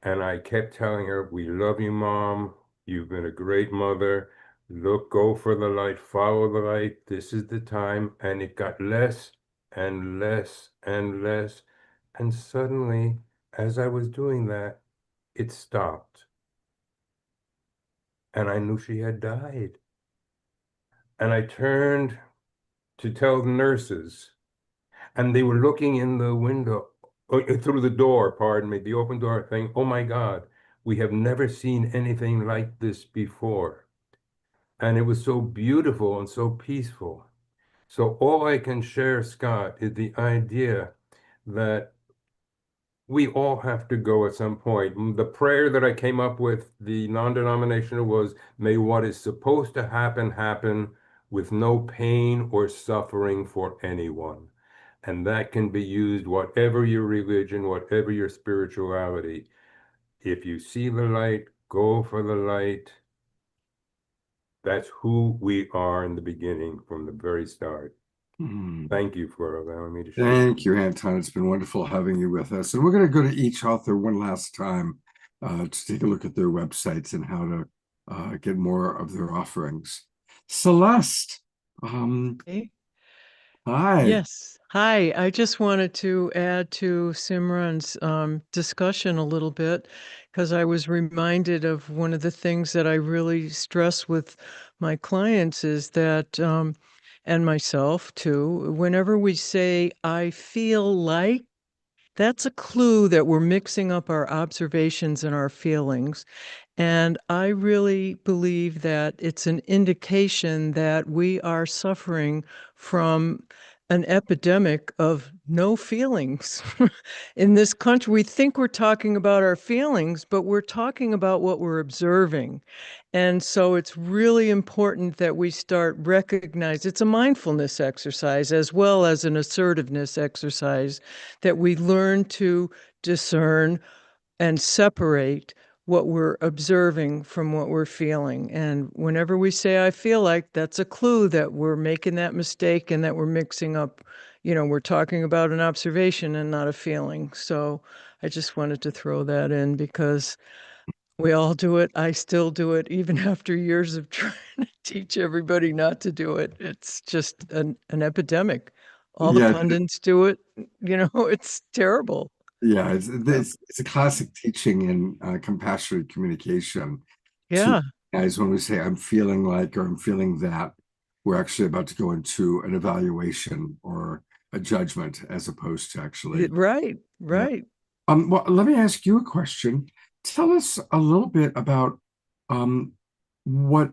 And I kept telling her, we love you, Mom. You've been a great mother. Look, go for the light, follow the light. This is the time. And it got less and less and less. And suddenly, as I was doing that, it stopped. And I knew she had died. And I turned to tell the nurses, and they were looking in the window, through the door, pardon me, the open door, saying, oh my God, we have never seen anything like this before. And it was so beautiful and so peaceful. So all I can share, Scott, is the idea that we all have to go at some point. The prayer that I came up with, the non-denominational, was, may what is supposed to happen, happen with no pain or suffering for anyone. And that can be used, whatever your religion, whatever your spirituality. If you see the light, go for the light. That's who we are in the beginning, from the very start. Thank you for allowing me to share. Thank you, Anton. It's been wonderful having you with us. And we're going to go to each author one last time to take a look at their websites and how to get more of their offerings. Celeste, Hey. hi. Yes. Hi. I just wanted to add to Simran's discussion a little bit, because I was reminded of one of the things that I really stress with my clients is that, and myself too, whenever we say, I feel like, that's a clue that we're mixing up our observations and our feelings. And I really believe that it's an indication that we are suffering from an epidemic of no feelings. In this country, we think we're talking about our feelings, but we're talking about what we're observing. And so it's really important that we start recognize it's a mindfulness exercise as well as an assertiveness exercise, that we learn to discern and separate what we're observing from what we're feeling. And whenever we say, I feel like, that's a clue that we're making that mistake and that we're mixing up, we're talking about an observation and not a feeling. So I just wanted to throw that in because we all do it. I still do it, even after years of trying to teach everybody not to do it. It's just an epidemic. All the Yeah. pundits do it. It's terrible. Yeah, it's a classic teaching in compassionate communication. Yeah. Guys, when we say I'm feeling like or I'm feeling that, we're actually about to go into an evaluation or a judgment as opposed to actually. Right. Well, let me ask you a question. Tell us a little bit about what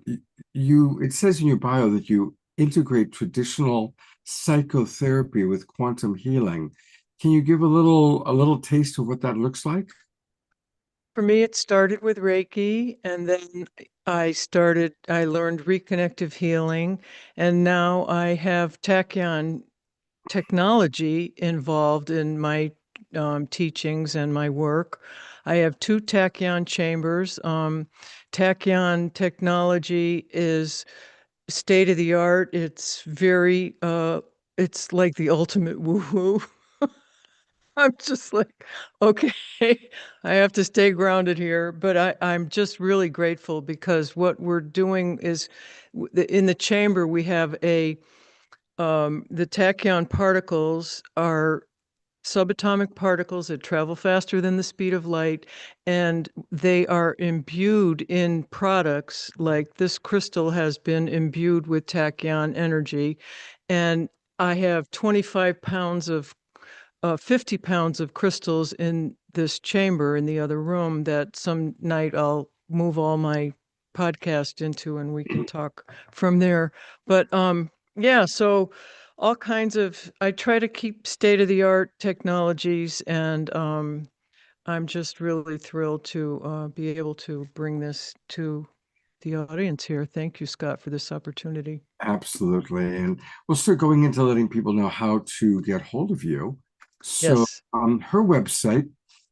it says in your bio that you integrate traditional psychotherapy with quantum healing. Can you give a little taste of what that looks like? For me, it started with Reiki, and then I learned reconnective healing, and now I have tachyon technology involved in my teachings and my work. I have 2 tachyon chambers. Tachyon technology is state of the art. It's very, it's like the ultimate woo-woo. I'm just like, okay, I have to stay grounded here, but I'm just really grateful because what we're doing is in the chamber, we have the tachyon particles are subatomic particles that travel faster than the speed of light, and they are imbued in products like this crystal has been imbued with tachyon energy. And I have 25 pounds of 50 pounds of crystals in this chamber in the other room that some night I'll move all my podcast into and we can talk from there. But yeah, so all kinds of, I try to keep state-of-the-art technologies, and I'm just really thrilled to be able to bring this to the audience here. Thank you, Scott, for this opportunity. Absolutely. And we'll start going into letting people know how to get hold of you. So Yes. her website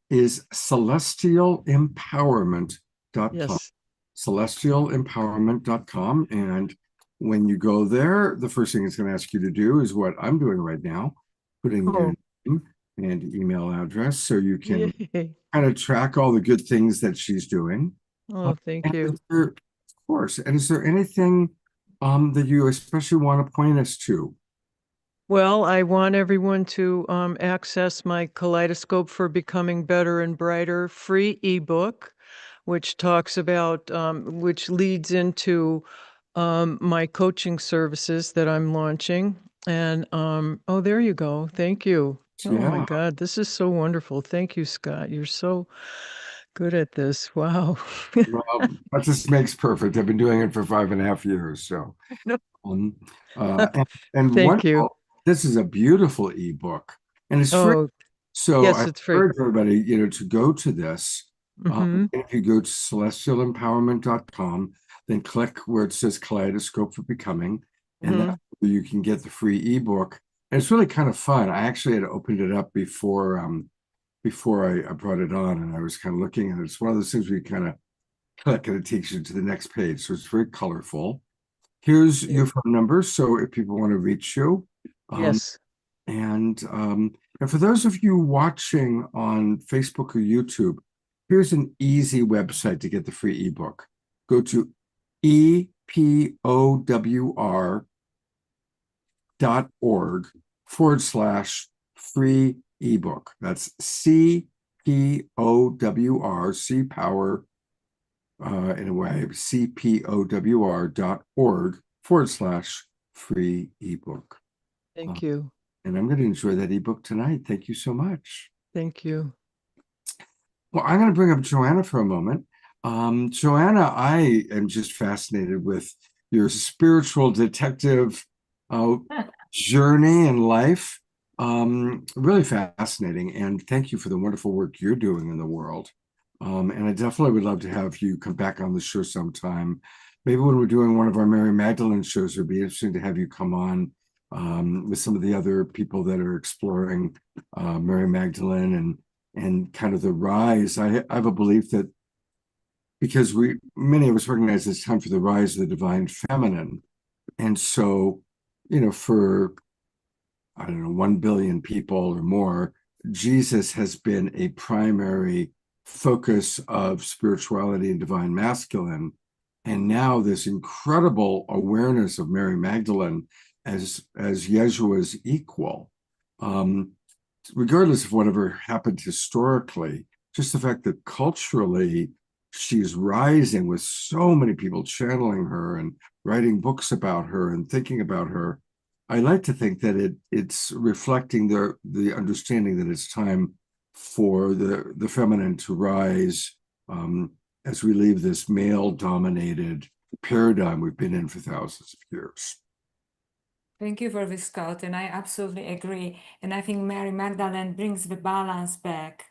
is celestialempowerment.com. Yes. Celestialempowerment.com. And when you go there, the first thing it's going to ask you to do is what I'm doing right now, putting your name and email address so you can Yay. kind of track all the good things that she's doing. Oh, thank you. Of course. And is there anything that you especially want to point us to? Well, I want everyone to access my Kaleidoscope for Becoming Better and Brighter free ebook, which talks about, which leads into my coaching services that I'm launching. And oh, there you go. Thank you. Oh my God, this is so wonderful. Thank you, Scott. You're so good at this. Wow. Well, that just makes perfect. I've been doing it for 5.5 years. So, and Thank you. This is a beautiful ebook, and it's free. Oh, So yes, I it's free. encourage everybody, to go to this. Mhm. If you go to celestialempowerment.com, then click where it says Kaleidoscope for Becoming, and that's where you can get the free ebook And it's really kind of fun. I actually had opened it up before I brought it on, and I was kind of looking at it. It's one of those things where you kind of click and it takes you to the next page. So it's very colorful. Here's your phone number. So if people want to reach you. Yes. And for those of you watching on Facebook or YouTube, here's an easy website to get the free ebook. Go to epowr.org/free ebook. That's CPOWR, C power in a way, CPOWR.org/free ebook. Thank you. And I'm going to enjoy that ebook tonight. Thank you so much. Thank you. Well, I'm going to bring up Joanna for a moment. Joanna, I am just fascinated with your spiritual detective journey in life. Really fascinating. And thank you for the wonderful work you're doing in the world. And I definitely would love to have you come back on the show sometime. Maybe when we're doing one of our Mary Magdalene shows, it would be interesting to have you come on with some of the other people that are exploring Mary Magdalene and kind of the rise. I have a belief that because many of us recognize it's time for the rise of the divine feminine. And so, for, I don't know, 1 billion people or more, Jesus has been a primary focus of spirituality and divine masculine. And now this incredible awareness of Mary Magdalene as Yeshua's equal, regardless of whatever happened historically, just the fact that culturally she's rising with so many people channeling her and writing books about her and thinking about her. I like to think that it's reflecting the understanding that it's time for the feminine to rise as we leave this male-dominated paradigm we've been in for thousands of years. Thank you for this, Scott, and I absolutely agree. And I think Mary Magdalene brings the balance back,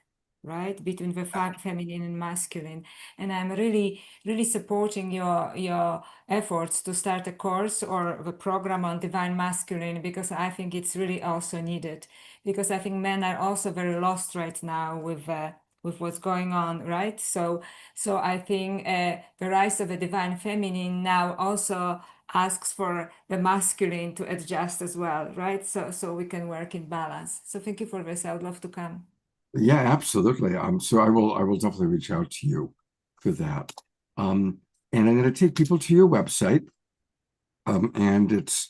right, between the feminine and masculine. And I'm really, really supporting your efforts to start a course or the program on divine masculine, because I think it's really also needed. Because I think men are also very lost right now with what's going on, right? So I think the rise of the divine feminine now also asks for the masculine to adjust as well, right? So we can work in balance. So thank you for this. I would love to come. Yeah, absolutely. So I will definitely reach out to you for that. And I'm going to take people to your website. And it's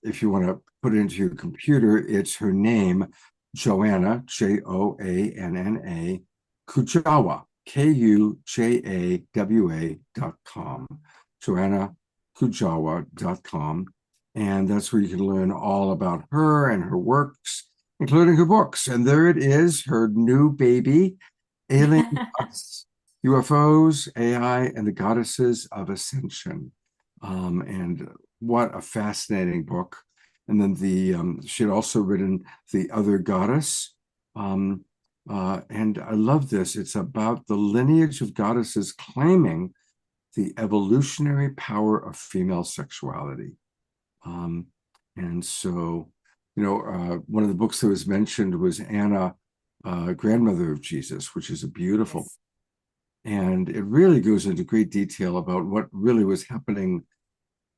if you want to put it into your computer, it's her name, Joanna, Joanna Kujawa, KUJAWA.com, JoannaKujawa.com. And that's where you can learn all about her and her works, including her books. And there it is, her new baby, Alien Gods, UFOs, AI, and the Goddesses of Ascension. And what a fascinating book. And then she had also written The Other Goddess. And I love this. It's about the lineage of goddesses claiming the evolutionary power of female sexuality. And so, one of the books that was mentioned was Anna, grandmother of Jesus, which is a beautiful, Yes. And it really goes into great detail about what really was happening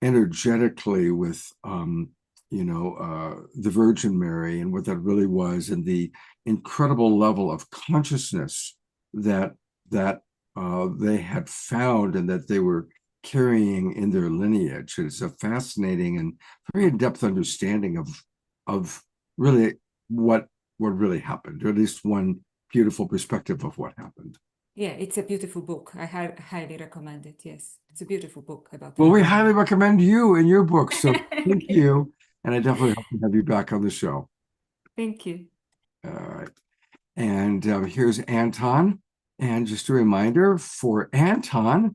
energetically with, the Virgin Mary and what that really was, and the incredible level of consciousness that they had found and that they were carrying in their lineage. It's a fascinating and very in-depth understanding of really what really happened, or at least one beautiful perspective of what happened. Yeah, it's a beautiful book. I highly recommend it. Yes, it's a beautiful book about. Well, we highly recommend you and your book. So thank you. And I definitely hope to have you back on the show. Thank you. All right. And here's Anton. And just a reminder for Anton,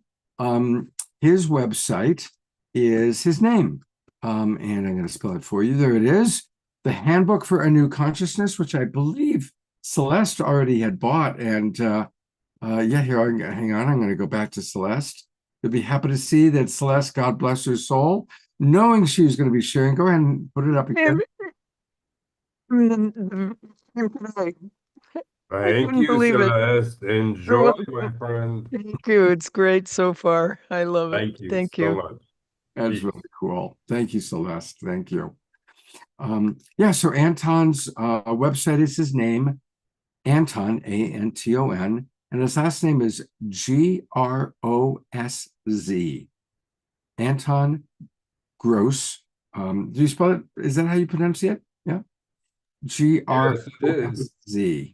his website is his name. And I'm going to spell it for you. There it is. The Handbook for a New Consciousness, which I believe Celeste already had bought. And here, hang on. I'm going to go back to Celeste. You'll be happy to see that Celeste, God bless her soul, knowing she was going to be sharing. Go ahead and put it up again. I Thank couldn't you, believe it. Celeste. You're Enjoy, my welcome. friend. Thank you. It's great so far. I love it. Thank you Thank so you. much. That's Peace. really cool. Thank you, Celeste. Thank you. Yeah, so Anton's website is his name, Anton, Anton, and his last name is Grosz. Anton Gross. Do you spell it? Is that how you pronounce it? Yeah. Yes, it is. Grosz.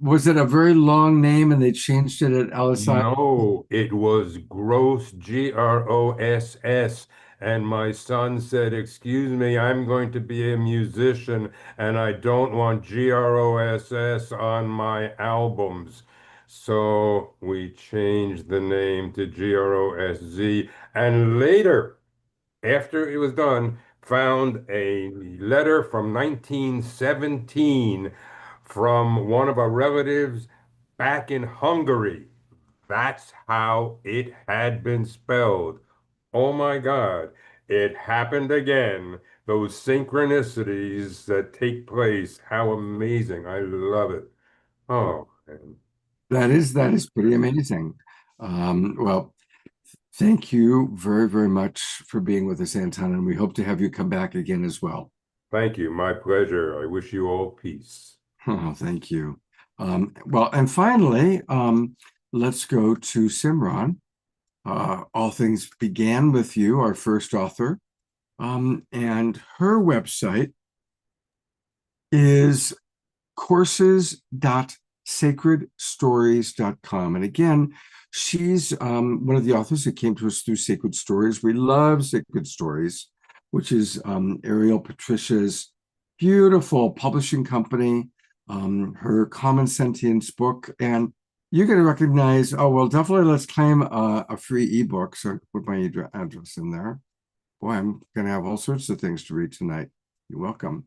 Was it a very long name and they changed it at LSI? No, it was Gross, Gross. And my son said, "Excuse me, I'm going to be a musician and I don't want Gross on my albums." So we changed the name to Grosz. And later, after it was done, found a letter from 1917 from one of our relatives back in Hungary. That's how it had been spelled. Oh my God, it happened again. Those synchronicities that take place. How amazing. I love it. Oh, man. That is pretty amazing. Well, thank you very, very much for being with us, Anton, and we hope to have you come back again as well. Thank you. My pleasure. I wish you all peace. Oh, thank you. Well, and finally, let's go to Simran. All Things Began With You, our first author. And her website is courses.sacredstories.com. And again, she's one of the authors that came to us through Sacred Stories. We love Sacred Stories, which is Ariel Patricia's beautiful publishing company, her Common Sentience book. And you're going to recognize, oh, well, definitely let's claim a free ebook. So I put my address in there. Boy, I'm going to have all sorts of things to read tonight. You're welcome.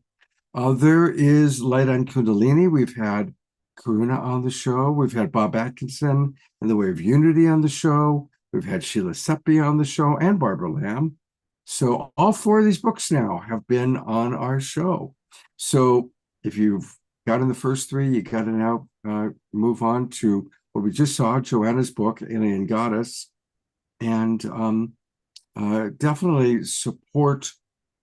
There is Light on Kundalini. We've had Karuna on the show. We've had Bob Atkinson and The Way of Unity on the show. We've had Sheila Seppi on the show and Barbara Lamb. So all four of these books now have been on our show. So if you've gotten the first three, you got to now move on to what we just saw, Joanna's book, Alien Goddess. And definitely support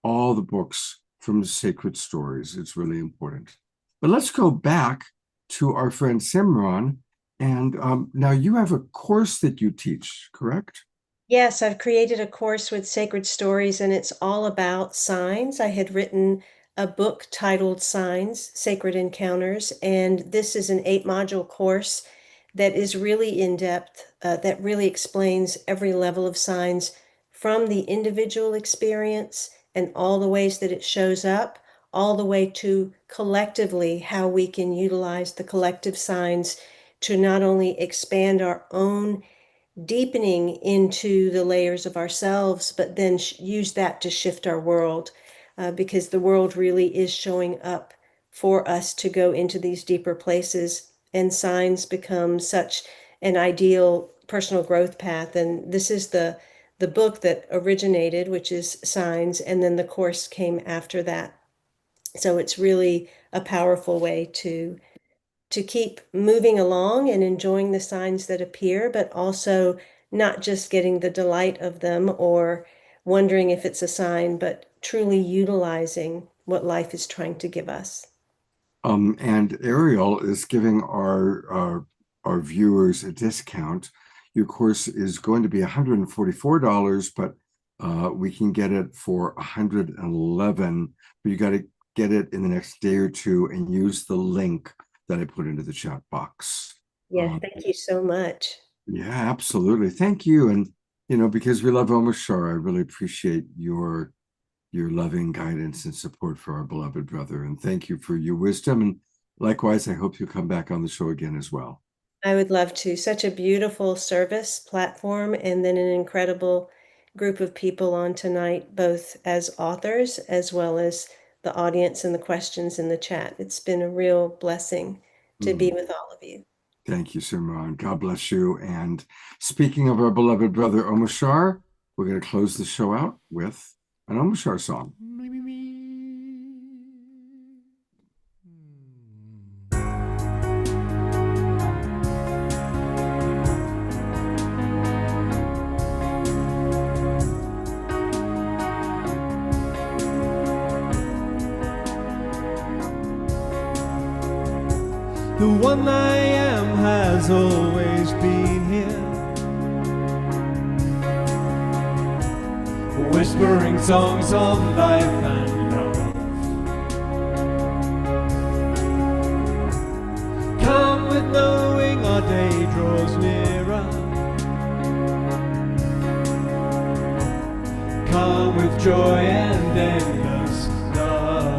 all the books from Sacred Stories. It's really important. But let's go back to our friend Simran. And now you have a course that you teach, correct? Yes, I've created a course with Sacred Stories, and it's all about signs. I had written a book titled Signs, Sacred Encounters, and this is an 8-module course that is really in-depth, that really explains every level of signs from the individual experience and all the ways that it shows up, all the way to collectively how we can utilize the collective signs to not only expand our own deepening into the layers of ourselves, but then use that to shift our world, because the world really is showing up for us to go into these deeper places, and signs become such an ideal personal growth path. And this is the book that originated, which is Signs, and then the course came after that. So it's really a powerful way to keep moving along and enjoying the signs that appear, but also not just getting the delight of them or wondering if it's a sign, but truly utilizing what life is trying to give us. And Ariel is giving our viewers a discount. Your course is going to be $144, but we can get it for $111. But you got to get it in the next day or two and use the link that I put into the chat box. Yes, thank you so much. Yeah, absolutely. Thank you. And, because we love Om Shar, I really appreciate your loving guidance and support for our beloved brother. And thank you for your wisdom. And likewise, I hope you'll come back on the show again as well. I would love to. Such a beautiful service platform, and then an incredible group of people on tonight, both as authors as well as the audience and the questions in the chat. It's been a real blessing to be with all of you. Thank you, Simran. God bless you. And speaking of our beloved brother Om Shar, we're going to close the show out with an Om Shar song. The one I am has always been here, whispering songs of life and love. Come with knowing our day draws nearer. Come with joy and endless love.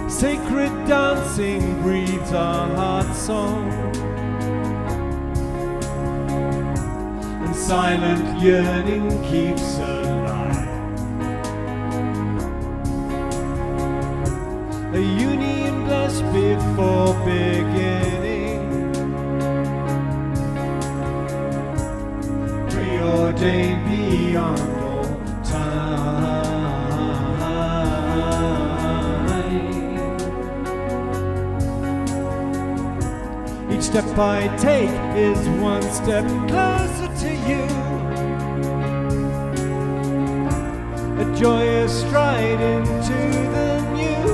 Sacred dancing breathes our heart song, and silent yearning keeps alive. A union blessed before beginning, preordained beyond all time. Each step I take is one step closer to you, a joyous stride into the new.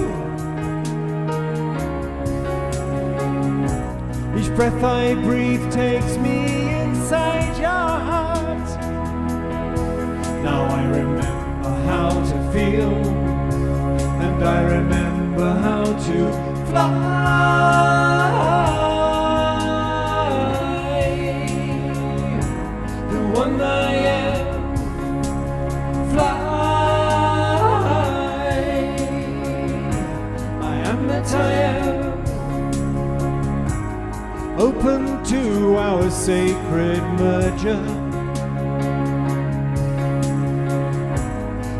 Each breath I breathe takes me inside your heart. Now I remember how to feel, and I remember how to fly. The one I am, fly. I am that I am, open to our sacred merger,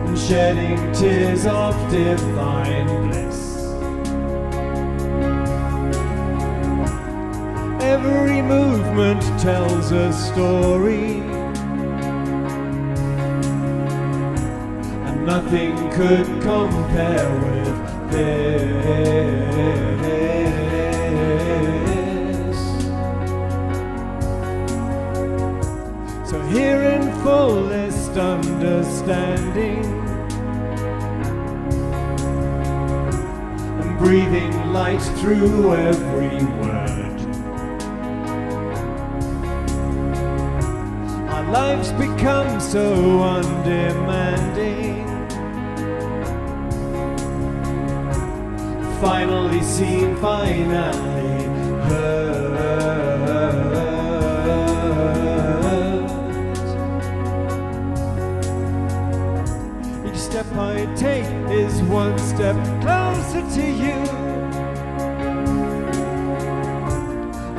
and shedding tears of divine bliss. Every movement tells a story, and nothing could compare with this. So here in fullest understanding, and breathing light through every word, our lives become so undemanding, finally seen, finally heard. Each step I take is one step closer to you,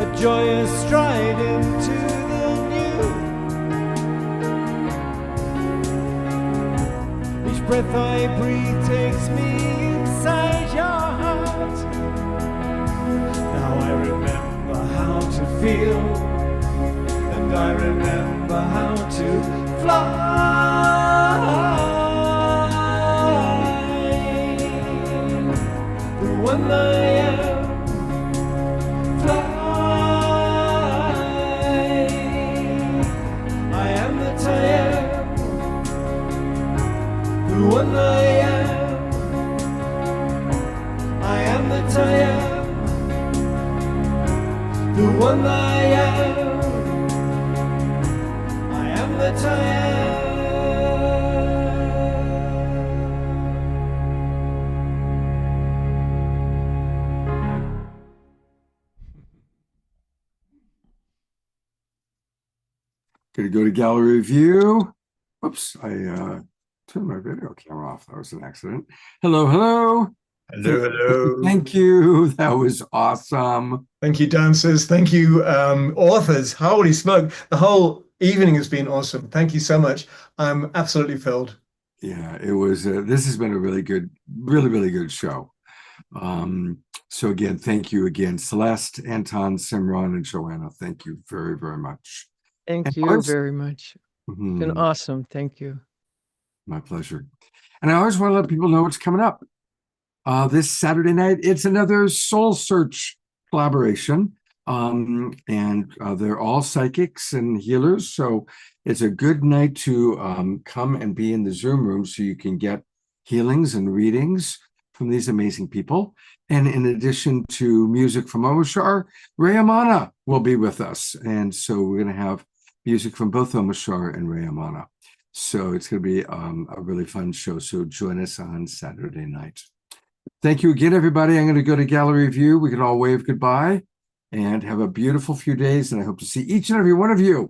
a joyous stride into the new. Each breath I breathe takes me inside your heart. Now I remember how to feel, and I remember how to fly. The one I am, fly. I am that I am, the one I am. I am that I am, the one I am. I am that I am. Gonna go to gallery view. Whoops, I turned my video camera off. That was an accident. Hello, hello. Hello, hello. Thank you. That was awesome. Thank you, dancers. Thank you, authors. Holy smoke. The whole evening has been awesome. Thank you so much. I'm absolutely filled. Yeah, it was. This has been a really good, really good show. So again, thank you again, Celeste, Anton, Simran, and Joanna. Thank you very much. Thank And you ours- very much. It's been Mhm. awesome. Thank you. My pleasure. And I always want to let people know what's coming up. This Saturday night, it's another Soul Search collaboration. And they're all psychics and healers. So it's a good night to come and be in the Zoom room so you can get healings and readings from these amazing people. And in addition to music from Omashar, Ray Amana will be with us. And so we're going to have music from both Omashar and Ray Amana. So it's going to be a really fun show. So join us on Saturday night. Thank you again, everybody. I'm going to go to gallery view. We can all wave goodbye and have a beautiful few days. And I hope to see each and every one of you